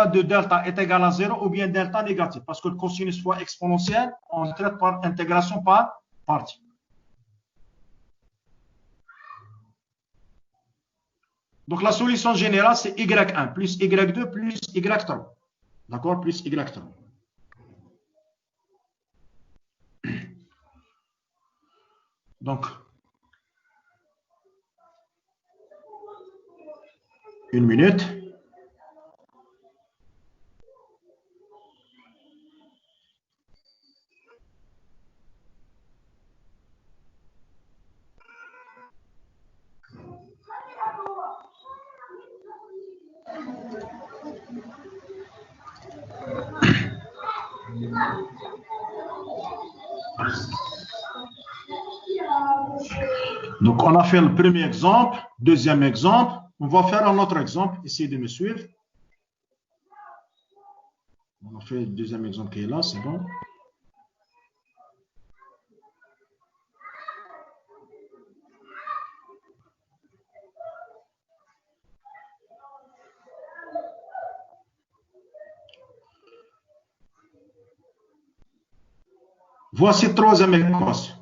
de delta est égal à 0 ou bien delta négatif. Parce que le cosinus fois exponentiel, on traite par intégration par partie. Donc, la solution générale, c'est y1 plus y2 plus y3. D'accord? Plus y3. Donc, une minute. Donc, on a fait le premier exemple, deuxième exemple. On va faire un autre exemple. Essayez de me suivre. On a fait le deuxième exemple qui est là, c'est bon. Voici la troisième équation.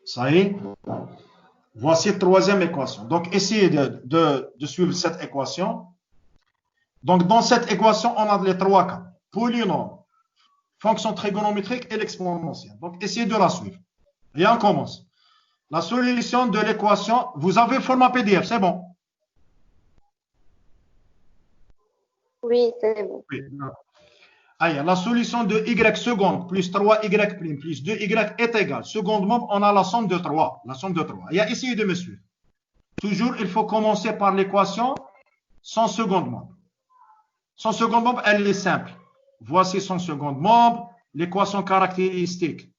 Ça y est? Voici la troisième équation. Donc, essayez de suivre cette équation. Donc, dans cette équation, on a les trois cas. Polynôme, fonction trigonométrique et l'exponentielle. Donc, essayez de la suivre. Et on commence. La solution de l'équation, vous avez le format PDF, c'est bon? Oui, c'est bon. Oui. Allez, la solution de y seconde plus 3y prime plus 2y est égale. Seconde membre, on a la somme de 3. La somme de 3. Essayez de me suivre. Toujours, il faut commencer par l'équation sans seconde membre. Son second membre, elle est simple. Voici son second membre. L'équation caractéristique.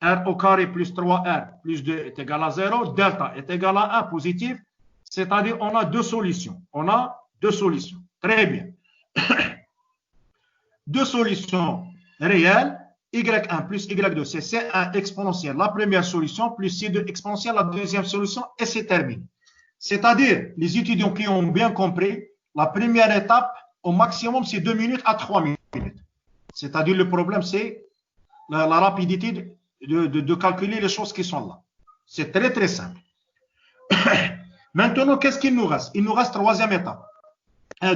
R au carré plus 3R plus 2 est égal à 0. Delta est égal à 1 positif. C'est-à-dire, on a deux solutions. On a deux solutions. Très bien. Deux solutions réelles. Y1 plus Y2, c'est C1 exponentiel. La première solution plus C2 exponentiel, la deuxième solution, et c'est terminé. C'est-à-dire, les étudiants qui ont bien compris, la première étape, au maximum, c'est 2 minutes à 3 minutes. C'est-à-dire, le problème, c'est la rapidité de calculer les choses qui sont là. C'est très, très simple. Maintenant, qu'est-ce qu'il nous reste? Il nous reste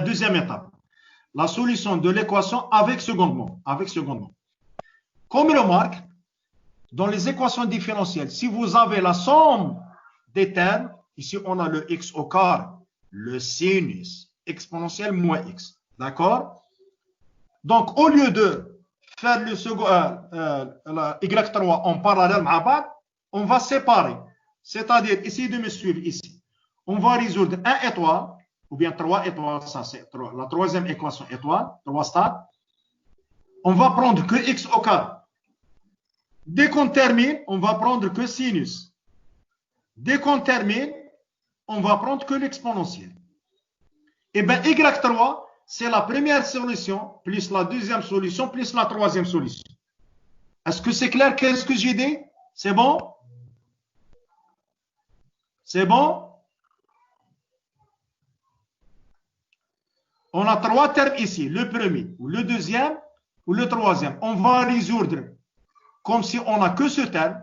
deuxième étape. La solution de l'équation avec second membre. Comme il remarque, dans les équations différentielles, si vous avez la somme des termes, ici on a le x au carré, le sinus exponentiel moins x. D'accord? Donc, au lieu de faire le second, y3 en parallèle, on va séparer. C'est-à-dire, essayez de me suivre ici. On va résoudre 1 étoile, ou bien 3 étoiles, ça c'est la troisième équation étoile, 3 stades. On va prendre que x au carré. Dès qu'on termine, on va prendre que sinus. Dès qu'on termine, on va prendre que l'exponentielle. Et bien, y3, c'est la première solution, plus la deuxième solution, plus la troisième solution. Est-ce que c'est clair? Qu'est-ce que j'ai dit? C'est bon? C'est bon? On a trois termes ici, le premier, ou le deuxième, ou le troisième. On va résoudre comme si on n'a que ce terme,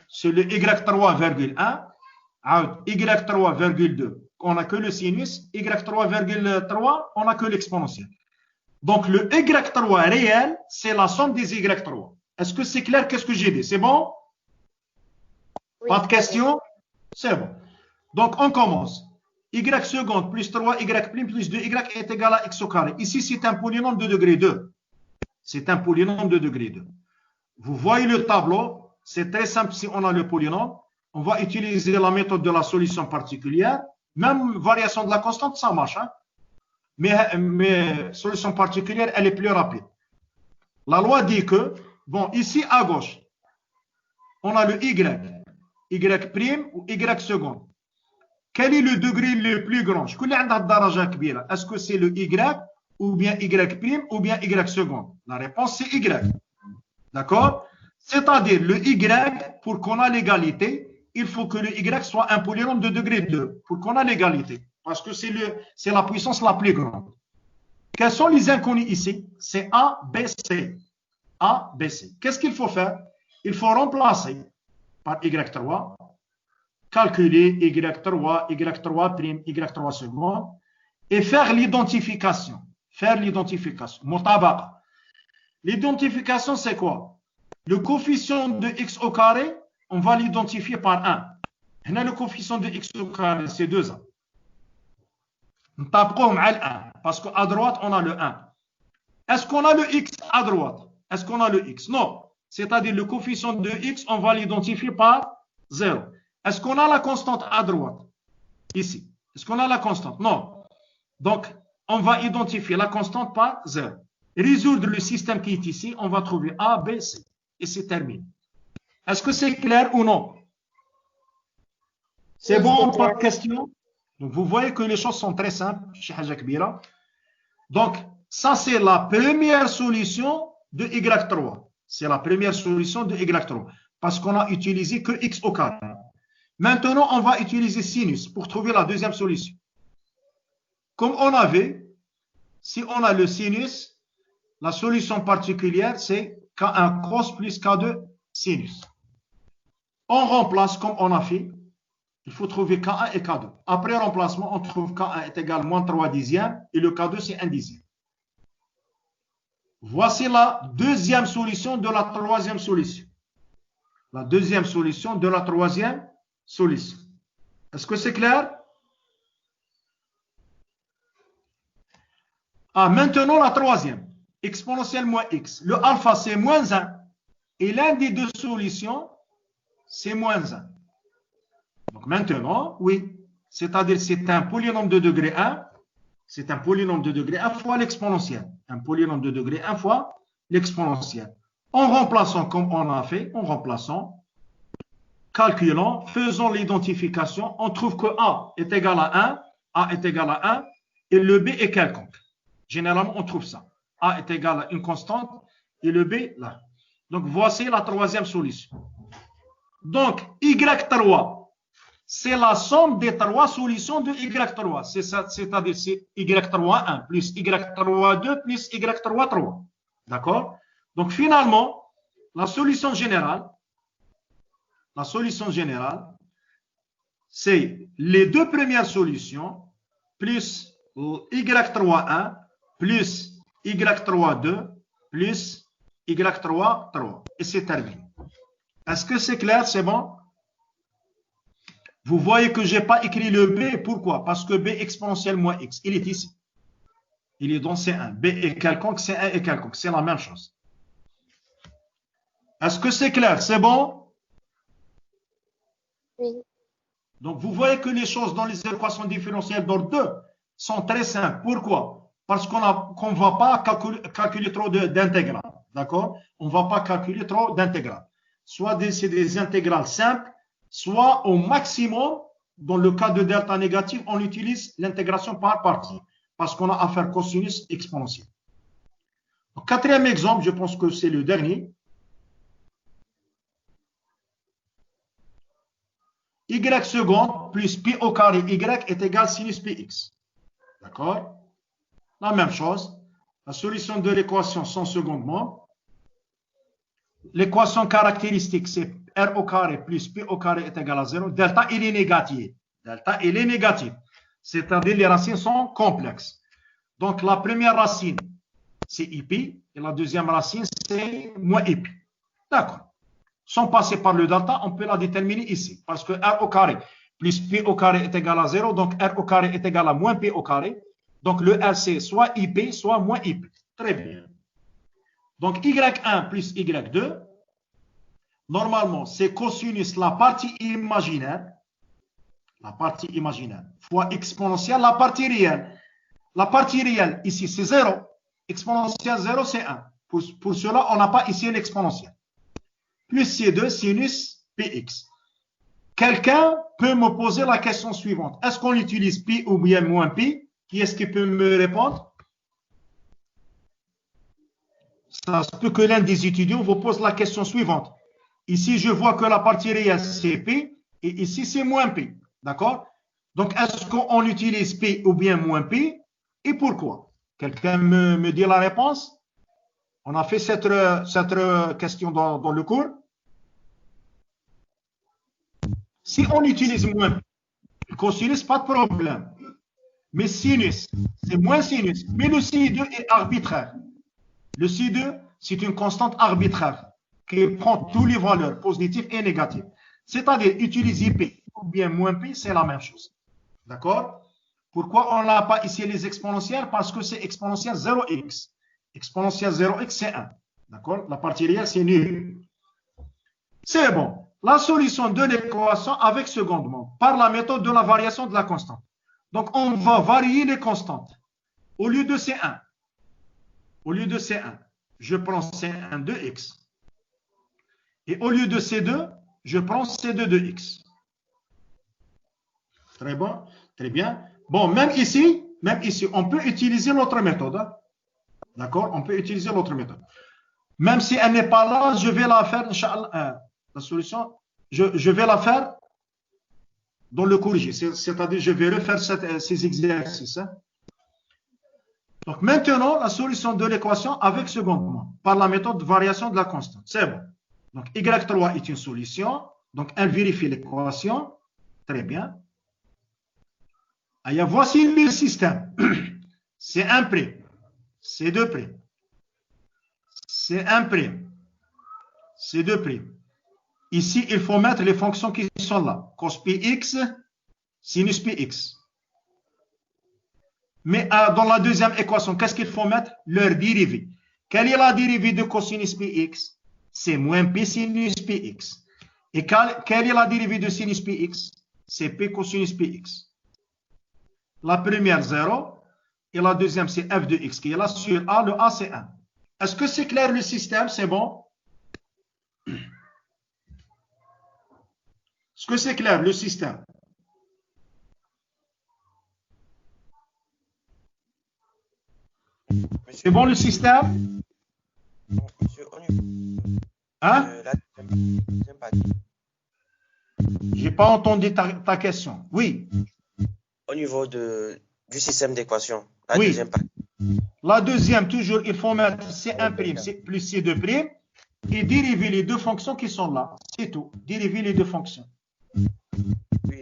c'est le y3,1, y3,2, on n'a que le sinus, y3,3, on n'a que l'exponentielle. Donc le y3 réel, c'est la somme des y3. Est-ce que c'est clair? Qu'est-ce que j'ai dit? C'est bon? Oui. Pas de questions? C'est bon. Donc on commence. Y seconde plus 3y prime plus 2y est égal à x au carré. Ici, c'est un polynôme de degré 2. C'est un polynôme de degré 2. Vous voyez le tableau, c'est très simple si on a le polynôme. On va utiliser la méthode de la solution particulière. Même variation de la constante, ça marche. Hein? Mais solution particulière, elle est plus rapide. La loi dit que, bon, ici à gauche, on a le Y prime ou Y seconde. Quel est le degré le plus grand? Est-ce que c'est le Y ou bien Y prime ou bien Y seconde? La réponse c'est Y. D'accord? C'est-à-dire le Y, pour qu'on ait l'égalité, il faut que le Y soit un polynôme de degré 2 pour qu'on ait l'égalité. Parce que c'est la puissance la plus grande. Quels sont les inconnus ici? C'est A, B, C. A, B, C. Qu'est-ce qu'il faut faire? Il faut remplacer par Y3, calculer Y3, Y3 prime, Y3 seconde, et faire l'identification. Mutabaqa. L'identification, c'est quoi? Le coefficient de x au carré, on va l'identifier par 1. Là, le coefficient de x au carré, c'est 2a. On tape 1, parce qu'à droite, on a le 1. Est-ce qu'on a le x à droite? Est-ce qu'on a le x? Non. C'est-à-dire le coefficient de x, on va l'identifier par 0. Est-ce qu'on a la constante à droite? Ici. Est-ce qu'on a la constante? Non. Donc, on va identifier la constante par 0. Résoudre le système qui est ici, on va trouver A, B, C. Et c'est terminé. Est-ce que c'est clair ou non? C'est bon, pas de question? Donc, vous voyez que les choses sont très simples chez Haja Kbira. Donc, ça, c'est la première solution de Y3. C'est la première solution de Y3. Parce qu'on a utilisé que X au carré. Maintenant, on va utiliser sinus pour trouver la deuxième solution. Comme on avait, si on a le sinus, la solution particulière, c'est K1 cos plus K2 sinus. On remplace comme on a fait. Il faut trouver K1 et K2. Après remplacement, on trouve K1 est égal à moins 3 dixièmes et le K2 c'est 1 dixième. Voici la deuxième solution de la troisième solution. La deuxième solution de la troisième solution. Est-ce que c'est clair? Ah, maintenant la troisième. Exponentielle moins x. Le alpha c'est moins 1. Et l'un des deux solutions, c'est moins 1. Donc maintenant, oui. C'est-à-dire c'est un polynôme de degré 1. C'est un polynôme de degré 1 fois l'exponentielle. Un polynôme de degré 1 fois l'exponentielle. En remplaçant comme on a fait, en remplaçant, calculant, faisant l'identification, on trouve que A est égal à 1, A est égal à 1 et le B est quelconque. Généralement, on trouve ça. A est égal à une constante et le B là. Donc, voici la troisième solution. Donc, Y3, c'est la somme des trois solutions de Y3. C'est-à-dire c'est Y3 plus Y3 2 plus Y3 3. D'accord? Donc, finalement, la solution générale, c'est les deux premières solutions plus Y3 1 plus Y3 2 plus Y3 3. Et c'est terminé. Est-ce que c'est clair? C'est bon? Vous voyez que je n'ai pas écrit le B. Pourquoi? Parce que B exponentielle moins X, il est ici. Il est dans C1. B est quelconque, C1 est quelconque. C'est la même chose. Est-ce que c'est clair? C'est bon? Oui. Donc, vous voyez que les choses dans les équations différentielles d'ordre 2 sont très simples. Pourquoi? Parce qu'on ne va pas calculer trop d'intégrales. D'accord? On ne va pas calculer trop d'intégrales. Soit c'est des intégrales simples, soit au maximum, dans le cas de delta négatif, on utilise l'intégration par partie. Parce qu'on a à faire cosinus exponentiel. Donc, quatrième exemple, je pense que c'est le dernier. Y seconde plus pi au carré y est égal sinus px. D'accord? La même chose. La solution de l'équation sans secondement. L'équation caractéristique, c'est r au carré plus p au carré est égal à 0. Delta, il est négatif. Delta, il est négatif. C'est-à-dire les racines sont complexes. Donc, la première racine, c'est ip. Et la deuxième racine, c'est moins ip. D'accord. Sans passer par le delta, on peut la déterminer ici. Parce que r au carré plus p au carré est égal à 0. Donc, r au carré est égal à moins p au carré. Donc, le r, c'est soit ip, soit moins ip. Très bien. Donc, y1 plus y2, normalement, c'est cosinus la partie imaginaire. la partie imaginaire, fois exponentielle, la partie réelle. La partie réelle, ici, c'est 0. Exponentielle 0, c'est 1. Pour cela, on n'a pas ici l'exponentielle. Plus C2, sinus Px. Quelqu'un peut me poser la question suivante. Est-ce qu'on utilise pi ou bien moins pi? Qui est-ce qui peut me répondre? Ça se peut que l'un des étudiants vous pose la question suivante. Ici, je vois que la partie réelle, c'est pi, et ici, c'est moins pi. D'accord? Donc, est-ce qu'on utilise pi ou bien moins pi? Et pourquoi? Quelqu'un me dit la réponse? On a fait cette question dans le cours. Si on utilise moins pi, cosinus, pas de problème. Mais sinus, c'est moins sinus. Mais le C2 est arbitraire. Le C2, c'est une constante arbitraire qui prend toutes les valeurs positives et négatives. C'est-à-dire, utiliser P ou bien moins P, c'est la même chose. D'accord? Pourquoi on n'a pas ici les exponentielles? Parce que c'est exponentielle 0x. Exponentielle 0x, c'est 1. D'accord? La partie réelle, c'est nul. C'est bon. La solution de l'équation avec secondement par la méthode de la variation de la constante. Donc, on va varier les constantes. Au lieu de C1, je prends C1 de x. Et au lieu de C2, je prends C2 de x. Très bon, très bien. Bon, même ici, on peut utiliser l'autre méthode. D'accord? On peut utiliser l'autre méthode. Même si elle n'est pas là, je vais la faire, Inch'Allah, la solution, je vais la faire dans le corrigé. C'est-à-dire, je vais refaire ces exercices. Donc, maintenant, la solution de l'équation avec secondement, par la méthode de variation de la constante. C'est bon. Donc, Y3 est une solution. Donc, elle vérifie l'équation. Très bien. Et voici le système. C'est 1 prime. C'est 2 prime. C'est 1 prime. C'est 2 prime. Ici, il faut mettre les fonctions qui sont là. Cos px, sinus px. Mais dans la deuxième équation, qu'est-ce qu'il faut mettre? Leur dérivée. Quelle est la dérivée de cosinus px? C'est moins p sinus px. Et quelle est la dérivée de sinus px? C'est p cosinus px. La première, 0. Et la deuxième, c'est f de x qui est là sur a. Le a, c'est 1. Est-ce que c'est clair le système? C'est bon? Est-ce que c'est clair le système? C'est bon le système? Monsieur, Hein? J'ai pas entendu ta question. Oui. Au niveau du système d'équation, la Oui. deuxième partie. La deuxième, toujours, il faut mettre C1' plus C2' et dériver les deux fonctions qui sont là. C'est tout. Dériver les deux fonctions.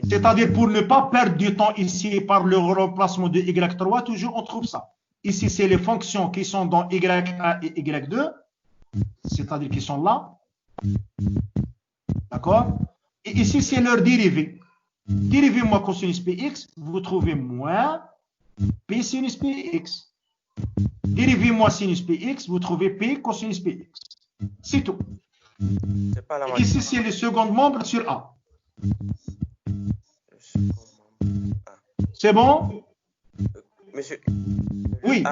C'est-à-dire, pour ne pas perdre du temps ici par le remplacement de Y3, toujours on trouve ça. Ici, c'est les fonctions qui sont dans Y1 et Y2, c'est-à-dire qui sont là. D'accord? Et ici, c'est leur dérivée. Dérivez-moi cosinus Px, vous trouvez moins P sinus Px. Dérivez-moi sinus Px, vous trouvez P cosinus Px. C'est tout. Et ici, c'est le second membre sur A. C'est bon? Monsieur, oui.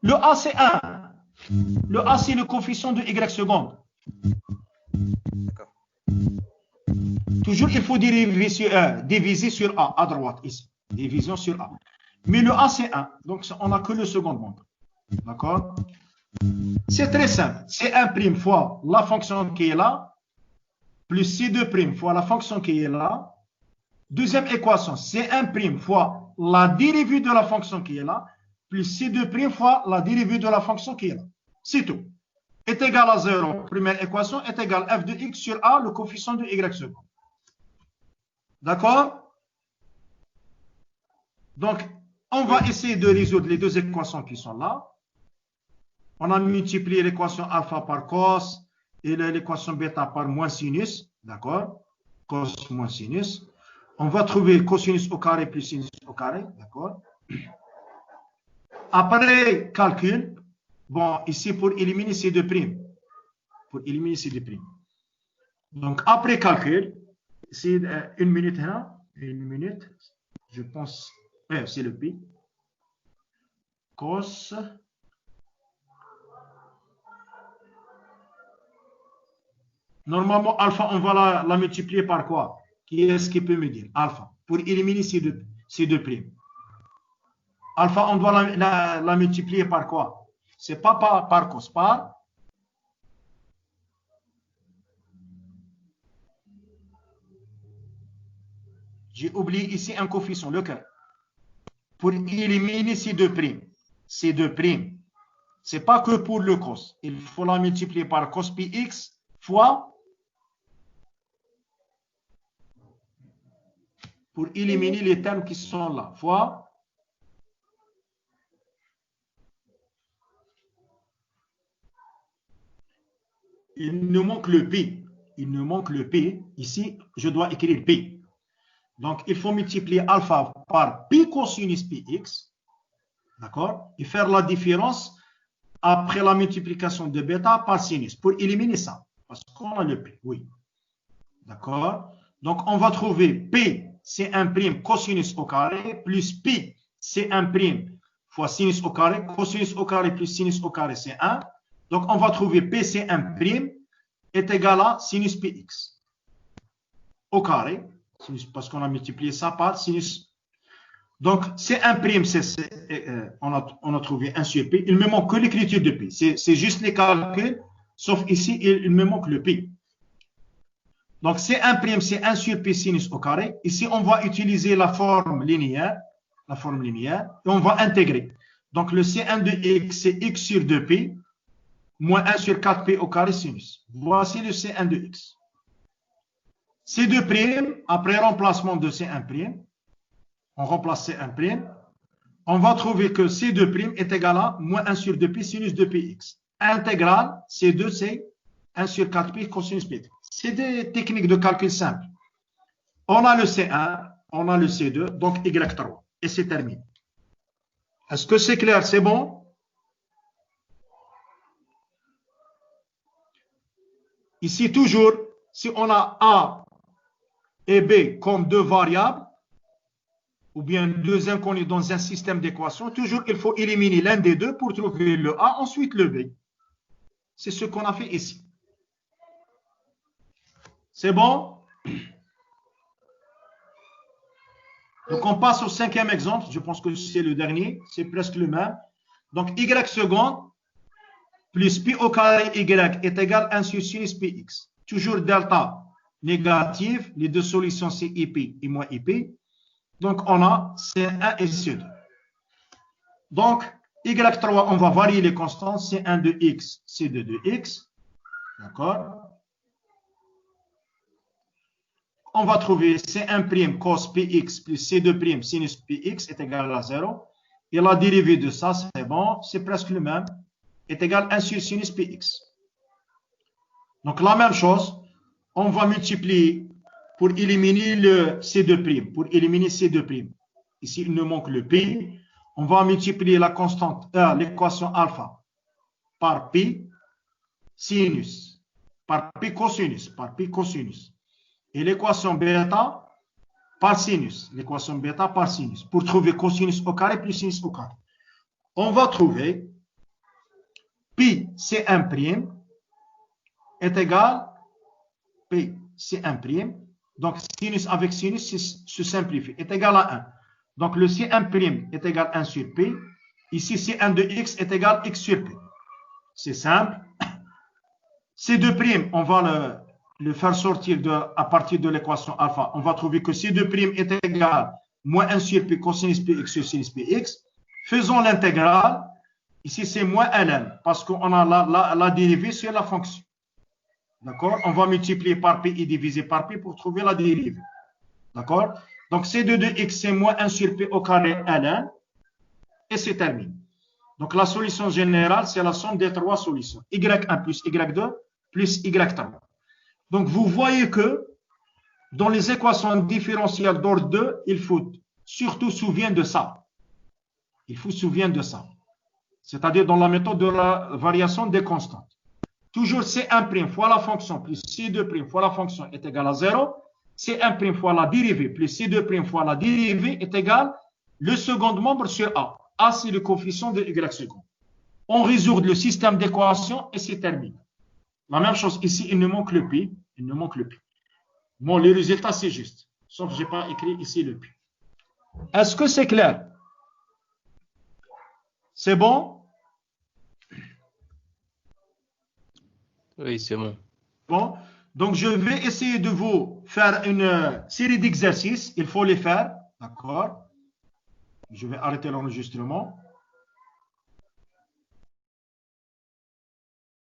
Le A, c'est 1. Le A, c'est le coefficient de Y seconde. D'accord. Toujours, il faut diviser sur A, à droite, ici. Division sur A. Mais le A, c'est 1. Donc, on n'a que le second membre. D'accord? C'est très simple. C'est 1' fois la fonction qui est là, plus C2' fois la fonction qui est là. Deuxième équation, c'est 1' fois la dérivée de la fonction qui est là, plus C2' fois la dérivée de la fonction qui est là. C'est tout. Est égal à 0. Première équation est égal à f de x sur a, le coefficient de y second. D'accord? Donc, on va essayer de résoudre les deux équations qui sont là. On a multiplié l'équation alpha par cos et l'équation bêta par moins sinus. D'accord? Cos moins sinus. On va trouver cosinus au carré plus sinus au carré. D'accord? Après calcul, bon, ici pour éliminer C2'. Pour éliminer C2'. Donc, après calcul, c'est une minute, hein? Une minute. Je pense, c'est le P. Cos. Normalement, alpha, on va la multiplier par quoi? Qui est-ce qui peut me dire? Alpha. Pour éliminer ces deux primes. Alpha, on doit la multiplier par quoi? C'est pas par cos, par. J'ai oublié ici un coefficient, lequel? Pour éliminer ces deux primes. Ces deux primes. Ce n'est pas que pour le cos. Il faut la multiplier par cos px fois. Pour éliminer les termes qui sont là. Fois. Il nous manque le P. Il nous manque le P. Ici, je dois écrire P. Donc, il faut multiplier alpha par pi cosinus px. D'accord? Et faire la différence après la multiplication de bêta par sinus. Pour éliminer ça. Parce qu'on a le P. Oui. D'accord? Donc, on va trouver P. C'est un prime cosinus au carré plus pi, c'est un prime fois sinus au carré. Cosinus au carré plus sinus au carré, c'est 1. Donc, on va trouver P, c'est un prime, est égal à sinus px au carré, parce qu'on a multiplié ça par sinus. Donc, c'est un prime, on a trouvé 1 sur P. Il me manque que l'écriture de P. C'est juste les calculs, sauf ici, il me manque le P. Donc, c'est 1 prime, c'est 1 sur P sinus au carré. Ici, on va utiliser la forme linéaire, et on va intégrer. Donc, le C1 de x, c'est x sur 2P, moins 1 sur 4P au carré sinus. Voici le C1 de x. C2 prime, après remplacement de C1 prime, on remplace C1 prime, on va trouver que C2 prime est égal à moins 1 sur 2P sinus 2Px. Intégrale, C2, c'est 1 sur 4P cosinus P. C'est des techniques de calcul simples. On a le C1, on a le C2, donc Y3. Et c'est terminé. Est-ce que c'est clair? C'est bon? Ici, toujours, si on a A et B comme deux variables, ou bien deux inconnus dans un système d'équations, toujours il faut éliminer l'un des deux pour trouver le A, ensuite le B. C'est ce qu'on a fait ici. C'est bon? Donc, on passe au 5e exemple. Je pense que c'est le dernier. C'est presque le même. Donc, y seconde plus pi au carré y est égal à 1 sur sinus px. Toujours delta négative. Les deux solutions, c'est ip et moins ip. Donc, on a C1 et C2. Donc, y3, on va varier les constantes. C1 de x, C2 de x. D'accord? On va trouver C1' cos px plus C2' sinus px est égal à 0. Et la dérivée de ça, c'est bon, c'est presque le même, est égal à 1 sur sinus px. Donc, la même chose, on va multiplier pour éliminer le C2'. Pour éliminer C2'. Ici, il nous manque le P. On va multiplier la constante, l'équation alpha par pi sinus, par pi cosinus, Et l'équation bêta par sinus. L'équation bêta par sinus. Pour trouver cosinus au carré plus sinus au carré. On va trouver pi C1' est égal pi C1'. Donc, sinus avec sinus se simplifie. Est égal à 1. Donc, le C1' est égal à 1 sur P. Ici, C1 de x est égal à x sur P. C'est simple. C2', on va le faire sortir à partir de l'équation alpha. On va trouver que C2' est égal à moins 1 sur P cosinus Px sur sinus Px. Faisons l'intégrale. Ici, c'est moins ln parce qu'on a la dérivée sur la fonction. D'accord? On va multiplier par P et diviser par P pour trouver la dérivée. D'accord? Donc, C2 de x, c'est moins 1 sur P au carré ln. Et c'est terminé. Donc, la solution générale, c'est la somme des trois solutions. Y1 plus Y2 plus Y3. Donc, vous voyez que dans les équations différentielles d'ordre 2, il faut surtout se souvenir de ça. Il faut se souvenir de ça. C'est-à-dire dans la méthode de la variation des constantes. Toujours C1' fois la fonction plus C2' fois la fonction est égal à 0. C1' fois la dérivée plus C2' fois la dérivée est égal le second membre sur A. A, c'est le coefficient de Y second. On résout le système d'équations et c'est terminé. La même chose ici, il nous manque le pi. Il nous manque le pi. Bon, le résultat, c'est juste. Sauf que je n'ai pas écrit ici le pi. Est-ce que c'est clair? C'est bon? Oui, c'est bon. Bon. Donc, je vais essayer de vous faire une série d'exercices. Il faut les faire. D'accord? Je vais arrêter l'enregistrement.